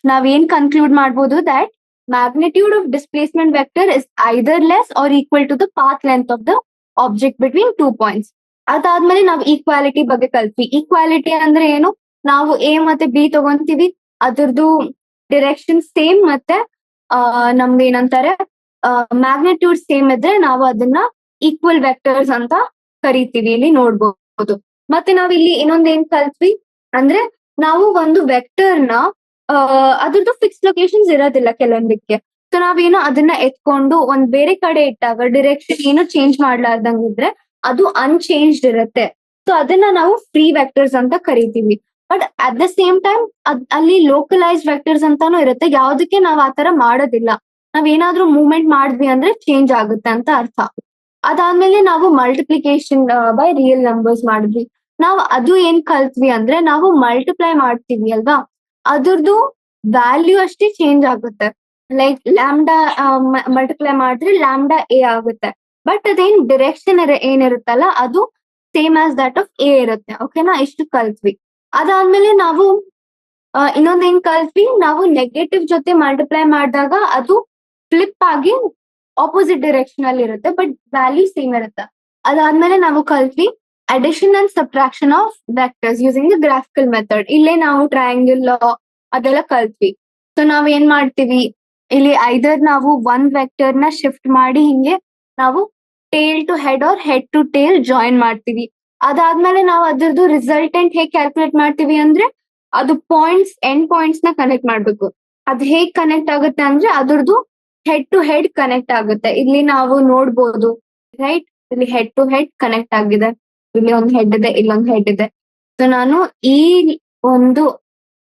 ನಾವ್ ಏನ್ ಕನ್ಕ್ಲೂಡ್ ಮಾಡ್ಬೋದು that magnitude of displacement vector is either less or equal to the path length of the object between 2 points. ಅದಾದ್ಮೇಲೆ ನಾವು ಈಕ್ವಾಲಿಟಿ ಬಗ್ಗೆ ಕಲ್ತ್ವಿ. ಈಕ್ವಾಲಿಟಿ ಅಂದ್ರೆ ಏನು, ನಾವು ಎ ಮತ್ತೆ ಬಿ ತಗೊಂತೀವಿ, ಅದ್ರದ್ದು ಡಿರೆಕ್ಷನ್ ಸೇಮ್ ಮತ್ತೆ ನಮ್ದು ಏನಂತಾರೆ ಮ್ಯಾಗ್ನಿಟ್ಯೂಡ್ ಸೇಮ್ ಇದ್ರೆ ನಾವು ಅದನ್ನ ಈಕ್ವಲ್ ವೆಕ್ಟರ್ಸ್ ಅಂತ ಕರಿತೀವಿ. ಇಲ್ಲಿ ನೋಡ್ಬೋದು. ಮತ್ತೆ ನಾವ್ ಇಲ್ಲಿ ಇನ್ನೊಂದ್ ಏನ್ ಕಲ್ತ್ವಿ ಅಂದ್ರೆ ನಾವು ಒಂದು ವೆಕ್ಟರ್ ನ ಅದ್ರದ್ದು ಫಿಕ್ಸ್ ಲೊಕೇಶನ್ಸ್ ಇರೋದಿಲ್ಲ ಕೆಲವೊಂದಕ್ಕೆ. ಸೊ ನಾವೇನೋ ಅದನ್ನ ಎತ್ಕೊಂಡು ಒಂದ್ ಬೇರೆ ಕಡೆ ಇಟ್ಟಾಗ ಡಿರೆಕ್ಷನ್ ಏನು ಚೇಂಜ್ ಮಾಡ್ಲಾರ್ದಂಗಿದ್ರೆ ಅದು ಅನ್ಚೇಂಜ್ಡ್ ಇರುತ್ತೆ. ಸೊ ಅದನ್ನ ನಾವು ಫ್ರೀ ವೆಕ್ಟರ್ಸ್ ಅಂತ ಕರಿತೀವಿ. But at the same time ಅಲ್ಲಿ ಲೋಕಲೈಸ್ ವೆಕ್ಟರ್ಸ್ ಅಂತಾನು ಇರುತ್ತೆ, ಯಾವ್ದಕ್ಕೆ ನಾವ್ ಆತರ ಮಾಡೋದಿಲ್ಲ. ನಾವ್ ಏನಾದ್ರೂ ಮೂವ್ಮೆಂಟ್ ಮಾಡಿದ್ವಿ ಅಂದ್ರೆ ಚೇಂಜ್ ಆಗುತ್ತೆ ಅಂತ ಅರ್ಥ. ಅದಾದ್ಮೇಲೆ ನಾವು ಮಲ್ಟಿಪ್ಲಿಕೇಶನ್ ಬೈ ರಿಯಲ್ ನಂಬರ್ಸ್ ಮಾಡಿದ್ವಿ. ನಾವು ಅದು ಏನ್ ಕಲ್ತ್ವಿ ಅಂದ್ರೆ ನಾವು ಮಲ್ಟಿಪ್ಲೈ ಮಾಡ್ತೀವಿ ಅಲ್ವಾ, ಅದ್ರದ್ದು ವ್ಯಾಲ್ಯೂ ಅಷ್ಟೇ ಚೇಂಜ್ ಆಗುತ್ತೆ. ಲೈಕ್ ಲ್ಯಾಂಬ್ಡಾ ಮಲ್ಟಿಪ್ಲೈ ಮಾಡಿದ್ರೆ ಲ್ಯಾಂಬ್ಡಾ ಎ ಆಗುತ್ತೆ, ಬಟ್ ಅದೇನ್ ಡಿರೆಕ್ಷನ್ ಏನಿರುತ್ತಲ್ಲ ಅದು same as that of A ಇರುತ್ತೆ. ಓಕೆನಾ, ಇಷ್ಟು ಕಲ್ತ್ವಿ. ಅದಾದ್ಮೇಲೆ ನಾವು ಇನ್ನೊಂದ್ ಏನ್ ಕಲ್ತ್ವಿ, ನಾವು ನೆಗೆಟಿವ್ ಜೊತೆ ಮಲ್ಟಿಪ್ಲೈ ಮಾಡಿದಾಗ ಅದು ಫ್ಲಿಪ್ ಆಗಿ ಆಪೋಸಿಟ್ ಡೈರೆಕ್ಷನ್ ಅಲ್ಲಿ ಇರುತ್ತೆ ಬಟ್ ವ್ಯಾಲ್ಯೂ ಸೇಮ್ ಇರುತ್ತೆ. ಅದಾದ್ಮೇಲೆ ನಾವು ಕಲ್ತ್ವಿ addition and subtraction of vectors using the graphical method. ಇಲ್ಲೇ ನಾವು ಟ್ರಯಾಂಗಲ್ ಅದೆಲ್ಲ ಕಲ್ತ್ವಿ. ಸೊ ನಾವ್ ಏನ್ ಮಾಡ್ತೀವಿ ಇಲ್ಲಿ ಐದರ್ ನಾವು ಒಂದ್ ವೆಕ್ಟರ್ ನ ಶಿಫ್ಟ್ ಮಾಡಿ ಹಿಂಗೆ ನಾವು tail to head or head to tail join ಮಾಡ್ತೀವಿ. ಅದಾದ್ಮೇಲೆ ನಾವು ಅದ್ರದ್ದು ರಿಸಲ್ಟೆಂಟ್ ಹೇಗ್ ಕ್ಯಾಲ್ಕುಲೇಟ್ ಮಾಡ್ತೀವಿ ಅಂದ್ರೆ ಅದು ಎಂಡ್ ಪಾಯಿಂಟ್ಸ್ ನ ಕನೆಕ್ಟ್ ಮಾಡ್ಬೇಕು. ಅದು ಹೇಗ್ ಕನೆಕ್ಟ್ ಆಗುತ್ತೆ ಅಂದ್ರೆ ಅದ್ರದ್ದು ಹೆಡ್ ಟು ಹೆಡ್ ಕನೆಕ್ಟ್ ಆಗುತ್ತೆ. ಇಲ್ಲಿ ನಾವು ನೋಡ್ಬೋದು ರೈಟ್, ಇಲ್ಲಿ ಹೆಡ್ ಟು ಹೆಡ್ ಕನೆಕ್ಟ್ ಆಗಿದೆ. ಇಲ್ಲಿ ಒಂದು ಹೆಡ್ ಇದೆ, ಇಲ್ಲೊಂದು ಹೆಡ್ ಇದೆ. ಸೊ ನಾನು ಈ ಒಂದು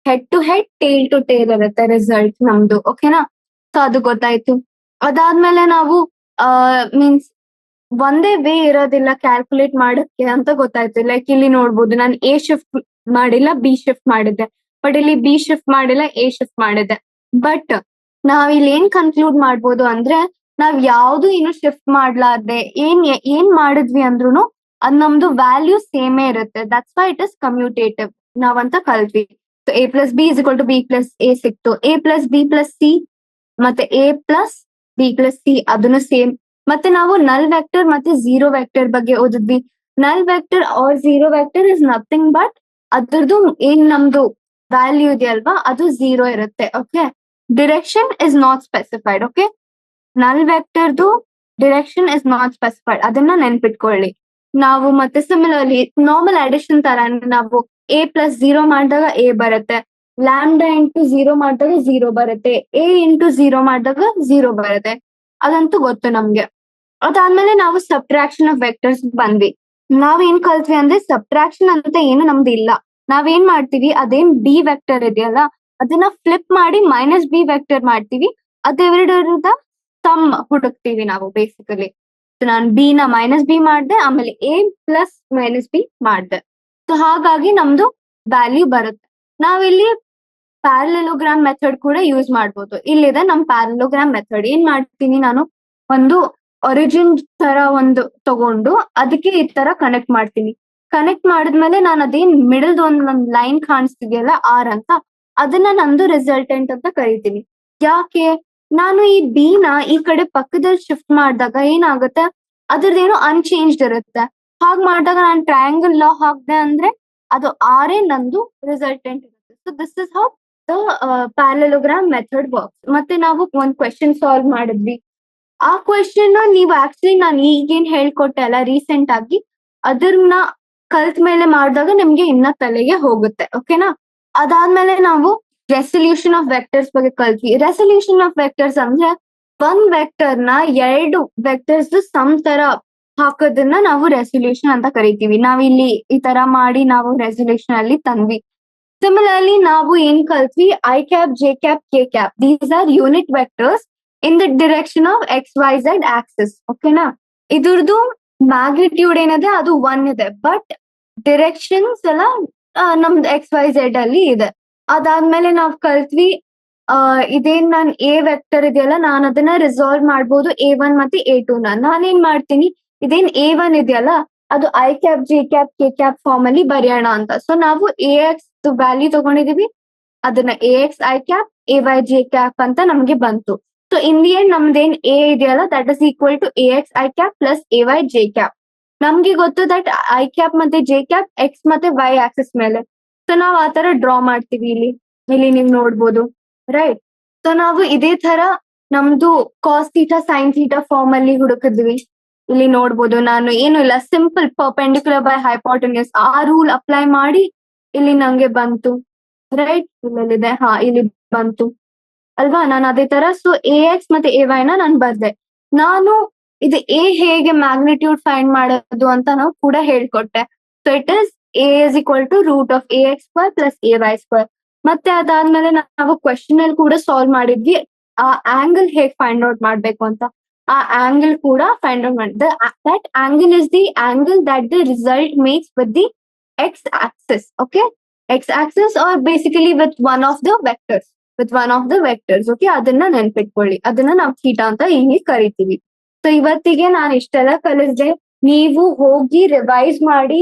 head to head tail to tail ಇರುತ್ತೆ ರಿಸಲ್ಟ್ ನಮ್ದು. ಓಕೆನಾ, ಸೊ ಅದು ಗೊತ್ತಾಯ್ತು. ಅದಾದ್ಮೇಲೆ ನಾವು ಮೀನ್ಸ್ ಒಂದೇ ವೇ ಇರೋದಿಲ್ಲ ಕ್ಯಾಲ್ಕುಲೇಟ್ ಮಾಡಕ್ಕೆ ಅಂತ ಗೊತ್ತಾಯ್ತು. ಲೈಕ್ ಇಲ್ಲಿ ನೋಡ್ಬೋದು ನಾನು ಎ ಶಿಫ್ಟ್ ಮಾಡಿಲ್ಲ, ಬಿ ಶಿಫ್ಟ್ ಮಾಡಿದ್ದೆ, ಬಟ್ ಇಲ್ಲಿ ಬಿ ಶಿಫ್ಟ್ ಮಾಡಿಲ್ಲ, ಎ ಶಿಫ್ಟ್ ಮಾಡಿದ್ದೆ. ಬಟ್ ನಾವ್ ಇಲ್ಲಿ ಏನ್ ಕನ್ಕ್ಲೂಡ್ ಮಾಡ್ಬೋದು ಅಂದ್ರೆ ನಾವ್ ಯಾವ್ದು ಏನು ಶಿಫ್ಟ್ ಮಾಡ್ಲಾರ್ದೆ ಏನ್ ಮಾಡಿದ್ವಿ ಅಂದ್ರೂ ಅದ್ ನಮ್ದು ವ್ಯಾಲ್ಯೂ ಸೇಮೇ ಇರುತ್ತೆ. That's why it is commutative ನಾವಂತ ಕಲ್ತ್ವಿ. So A plus B is equal to B plus A ಸಿಕ್ತು. A plus B plus C ಮತ್ತೆ A plus B plus C ಅದನ್ನು ಸೇಮ್. ಮತ್ತೆ ನಾವು ನಲ್ ವೆಕ್ಟರ್ ಮತ್ತೆ ಝೀರೋ ವೆಕ್ಟರ್ ಬಗ್ಗೆ ಓದಿದ್ವಿ. Null vector or zero vector is nothing but ಅದ್ರದ್ದು ಏನ್ ನಮ್ದು ವ್ಯಾಲ್ಯೂ ಇದೆಯಲ್ವಾ ಅದು ಝೀರೋ ಇರುತ್ತೆ. Okay, direction is not specified. Okay, null ವೆಕ್ಟರ್ದು ಡಿರೆಕ್ಷನ್ ಇಸ್ ನಾಟ್ ಸ್ಪೆಸಿಫೈಡ್, ಅದನ್ನ ನೆನ್ಪಿಟ್ಕೊಳ್ಳಿ. ನಾವು ಮತ್ತೆ ಸಿಮಿಲರ್ಲಿ ನಾರ್ಮಲ್ ಅಡಿಷನ್ ತರ ನಾವು ಎ ಪ್ಲಸ್ ಝೀರೋ ಮಾಡಿದಾಗ ಎ ಬರುತ್ತೆ, ಲ್ಯಾಂಬ್ಡಾ ಇಂಟು ಝೀರೋ ಮಾಡಿದಾಗ ಝೀರೋ ಬರುತ್ತೆ, ಎ ಇಂಟು ಝೀರೋ ಮಾಡಿದಾಗ ಝೀರೋ ಬರುತ್ತೆ. ಅದಂತೂ ಗೊತ್ತು ನಮ್ಗೆ. ಅದಾದ್ಮೇಲೆ ನಾವು ಸಬ್ಟ್ರಾಕ್ಷನ್ ಆಫ್ ವೆಕ್ಟರ್ಸ್ ಬಂದ್ವಿ. ನಾವೇನ್ ಕಲ್ತ್ವಿ ಅಂದ್ರೆ ಸಬ್ಟ್ರಾಕ್ಷನ್ ಅಂತ ಏನು ನಮ್ದು ಇಲ್ಲ. ನಾವೇನ್ ಮಾಡ್ತೀವಿ ಅದೇನ್ ಡಿ ವೆಕ್ಟರ್ ಇದೆಯಲ್ಲ ಅದನ್ನ ಫ್ಲಿಪ್ ಮಾಡಿ -b ವೆಕ್ಟರ್ ಮಾಡ್ತೀವಿ. ಅದೆರಡರದ ಸಮ್ ಹುಡುಕ್ತಿವಿ ನಾವು ಬೇಸಿಕಲಿ. ಸೊ ನಾನು ಬಿ ನ -b ಮಾಡ್ದೆ, ಆಮೇಲೆ a ಪ್ಲಸ್ -b ಮಾಡ್ದೆ. ಸೊ ಹಾಗಾಗಿ ನಮ್ದು ವ್ಯಾಲ್ಯೂ ಬರುತ್ತೆ. ನಾವಿಲ್ಲಿ ಪ್ಯಾರಲೆಲೋಗ್ರಾಮ್ ಮೆಥಡ್ ಕೂಡ ಯೂಸ್ ಮಾಡ್ಬೋದು. ಇಲ್ಲಿದೆ ನಮ್ ಪ್ಯಾರಲೆಲೋಗ್ರಾಮ್ ಮೆಥಡ್. ಏನ್ ಮಾಡ್ತೀನಿ ನಾನು, ಒಂದು ಒರಿಜಿನ್ ತರ ಒಂದು ತಗೊಂಡು ಅದಕ್ಕೆ ಈ ತರ ಕನೆಕ್ಟ್ ಮಾಡ್ತೀನಿ. ಕನೆಕ್ಟ್ ಮಾಡಿದ್ಮೇಲೆ ನಾನು ಅದೇನ್ ಮಿಡಲ್ ಒಂದ್ ಲೈನ್ ಕಾಣಿಸ್ತಿದೆಯಲ್ಲ ಆರ್ ಅಂತ, ಅದನ್ನ ನಂದು ರಿಸಲ್ಟೆಂಟ್ ಅಂತ ಕರಿತೀನಿ. ಯಾಕೆ, ನಾನು ಈ ಬಿ ನ ಈ ಕಡೆ ಪಕ್ಕದಲ್ಲಿ ಶಿಫ್ಟ್ ಮಾಡಿದಾಗ ಏನಾಗುತ್ತೆ, ಅದ್ರದ್ದೇನೋ ಅನ್ಚೇಂಜ್ಡ್ ಇರುತ್ತೆ. ಹಾಗ್ ಮಾಡಿದಾಗ ನಾನು ಟ್ರಯಾಂಗಲ್ ಲಾ ಹಾಕ್ದೆ ಅಂದ್ರೆ ಅದು ಆರೇ ನಂದು ರಿಸಲ್ಟೆಂಟ್ ಇರುತ್ತೆ. So this is how the parallelogram method works. ಮತ್ತೆ ನಾವು ಒಂದ್ ಕ್ವೆಶನ್ ಸಾಲ್ವ್ ಮಾಡಿದ್ವಿ. ಆ ಕ್ವೆಶನ್ ನೀವು ಆಕ್ಚುಲಿ ನಾನು ಈಗೇನ್ ಹೇಳ್ಕೊಟ್ಟೆ ಅಲ್ಲ ರೀಸೆಂಟ್ ಆಗಿ, ಅದನ್ನ ಕಲ್ತ್ ಮೇಲೆ ಮಾಡಿದಾಗ ನಿಮ್ಗೆ ಇನ್ನ ತಲೆಗೆ ಹೋಗುತ್ತೆ. ಓಕೆನಾ. ಅದಾದ್ಮೇಲೆ ನಾವು ರೆಸಲ್ಯೂಷನ್ ಆಫ್ ವೆಕ್ಟರ್ಸ್ ಬಗ್ಗೆ ಕಲ್ತ್ವಿ. ರೆಸಲ್ಯೂಷನ್ ಆಫ್ ವೆಕ್ಟರ್ಸ್ ಅಂದ್ರೆ ಒಂದ್ ವೆಕ್ಟರ್ ನ ಎರಡು ವೆಕ್ಟರ್ಸ್ ಸಮ್ ತರ ಹಾಕೋದನ್ನ ನಾವು ರೆಸಲ್ಯೂಷನ್ ಅಂತ ಕರಿತೀವಿ. ನಾವಿಲ್ಲಿ ಈ ತರ ಮಾಡಿ ನಾವು ರೆಸಲ್ಯೂಷನ್ ಅಲ್ಲಿ ತಂದ್ವಿ. ಸಿಮಿಲರ್ಲಿ ನಾವು ಏನ್ ಕಲ್ತ್ವಿ, I cap, J cap, K cap, these are unit vectors in the direction of XYZ axis. ಓಕೆನಾ. ಇದ್ರದ್ದು ಮ್ಯಾಗ್ನಿಟ್ಯೂಡ್ ಏನಿದೆ ಅದು 1 ಇದೆ, ಬಟ್ ಡಿರೆಕ್ಷನ್ಸ್ ಎಲ್ಲ ನಮ್ದು XYZ ಅಲ್ಲಿ ಇದೆ. ಅದಾದ್ಮೇಲೆ ನಾವ್ ಕಲ್ತ್ವಿ ಇದೇನ್ ನಾನ್ ಎ ವೆಕ್ಟರ್ ಇದೆಯಲ್ಲ, ನಾನು ಅದನ್ನ ರಿಸಾಲ್ವ್ ಮಾಡ್ಬೋದು A1 ಮತ್ತೆ A2 ನ. ನಾನೇನ್ ಮಾಡ್ತೀನಿ, ಇದೇನ್ A1 ಇದೆಯಲ್ಲ ಅದು I cap, J cap, K cap form ಅಲ್ಲಿ ಬರೆಯೋಣ ಅಂತ. ಸೊ ನಾವು AX ವ್ಯಾಲ್ಯೂ ತಗೊಂಡಿದೀವಿ, ಅದನ್ನ AX I cap, AY J cap ಅಂತ ನಮ್ಗೆ ಬಂತು. ಸೊ ಇನ್ ದಿ ಎಂಡ್ ನಮ್ದೇನ್ ಎ ಇದೆಯಲ್ಲ that is equal to AX I cap plus AY J cap. ನಮ್ಗೆ ಗೊತ್ತು ದಟ್ ಐ ಕ್ಯಾಪ್ ಮತ್ತೆ ಜೆ ಕ್ಯಾಪ್ ಎಕ್ಸ್ ಮತ್ತೆ ವೈ ಆಕ್ಸಿಸ್ ಮೇಲೆ. ಸೊ ನಾವ್ ಆ ತರ ಡ್ರಾ ಮಾಡ್ತೀವಿ. ಇಲ್ಲಿ ನೀವ್ ನೋಡ್ಬೋದು, ರೈಟ್. ಸೊ ನಾವು ಇದೇ ತರ ನಮ್ದು cos theta sine theta form ಅಲ್ಲಿ ಹುಡುಕಿದ್ವಿ. ಇಲ್ಲಿ ನೋಡ್ಬೋದು, ನಾನು ಏನು ಇಲ್ಲ, ಸಿಂಪಲ್ ಪರ್ಪೆಂಡಿಕ್ಯುಲರ್ ಬೈ ಹೈಪೋಟೆನ್ಯೂಸ್ ಆ ರೂಲ್ ಅಪ್ಲೈ ಮಾಡಿ ಇಲ್ಲಿ ನಂಗೆ ಬಂತು, ರೈಟ್. ಇಲ್ಲಿದೆ, ಹಾ ಇಲ್ಲಿ ಬಂತು ಅಲ್ವಾ. ನಾನು ಅದೇ ತರ ಸೊ AX ಮತ್ತೆ AY ನ ನಾನು ಬರ್ದೆ. ನಾನು ಇದು ಎ ಹೇಗೆ ಮ್ಯಾಗ್ನಿಟ್ಯೂಡ್ ಫೈಂಡ್ ಮಾಡೋದು ಅಂತ ನಾವು ಕೂಡ ಹೇಳ್ಕೊಟ್ಟೆ. So it is A is equal to root of AX square plus AY square. ಮತ್ತೆ ಅದಾದ್ಮೇಲೆ ನಾವು ಕ್ವೆಶನ್ ಅಲ್ಲಿ ಕೂಡ ಸಾಲ್ವ್ ಮಾಡಿದ್ವಿ, ಆ ಆಂಗಲ್ ಹೇಗ್ ಫೈಂಡ್ ಔಟ್ ಮಾಡ್ಬೇಕು ಅಂತ. ಆ ಆಂಗಲ್ ಕೂಡ ಫೈಂಡ್ ಔಟ್ ಮಾಡಿದ್ದೆ. That angle is the angle that the result makes with the X axis. Okay, X axis are basically with one of the vectors. Okay, ಅದನ್ನ ನೆನ್ಪಿಟ್ಕೊಳ್ಳಿ. ಅದನ್ನ ನಾವು ಥೀಟಾ ಅಂತ ಇಲ್ಲಿ ಕರಿತೀವಿ. ಸೊ ಇವತ್ತಿಗೆ ನಾನು ಇಷ್ಟೆಲ್ಲ ಕಲಿಸ್ದೆ. ನೀವು ಹೋಗಿ ರಿವೈಸ್ ಮಾಡಿ,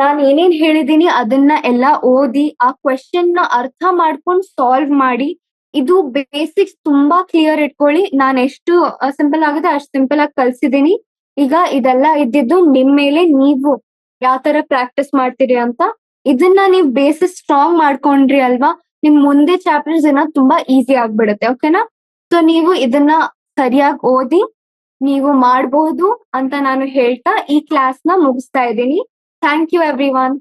ನಾನ್ ಏನೇನ್ ಹೇಳಿದೀನಿ ಅದನ್ನ ಎಲ್ಲ ಓದಿ ಆ ಕ್ವೆಶನ್ ನ ಅರ್ಥ ಮಾಡ್ಕೊಂಡು ಸಾಲ್ವ್ ಮಾಡಿ. ಇದು ಬೇಸಿಕ್ಸ್ ತುಂಬಾ ಕ್ಲಿಯರ್ ಇಟ್ಕೊಳ್ಳಿ. ನಾನು ಎಷ್ಟು ಸಿಂಪಲ್ ಆಗುತ್ತೆ ಅಷ್ಟು ಸಿಂಪಲ್ ಆಗಿ ಕಲ್ಸಿದೀನಿ. ಈಗ ಇದೆಲ್ಲ ಇದ್ದಿದ್ದು ನಿಮ್ ಮೇಲೆ, ನೀವು ಯಾವ ತರ ಪ್ರಾಕ್ಟೀಸ್ ಮಾಡ್ತೀರಿ ಅಂತ. ಇದನ್ನ ನೀವು ಬೇಸಿಸ್ ಸ್ಟ್ರಾಂಗ್ ಮಾಡ್ಕೊಂಡ್ರಿ ಅಲ್ವಾ, ನಿಮ್ ಮುಂದೆ ಚಾಪ್ಟರ್ಸ್ ತುಂಬಾ ಈಸಿ ಆಗ್ಬಿಡುತ್ತೆ. ಓಕೆನಾ. ಸೊ ನೀವು ಇದನ್ನ ಸರಿಯಾಗಿ ಓದಿ ನೀವು ಮಾಡಬಹುದು ಅಂತ ನಾನು ಹೇಳ್ತಾ ಈ ಕ್ಲಾಸ್ ನ ಮುಗಿಸ್ತಾ ಇದ್ದೀನಿ. Thank you every one.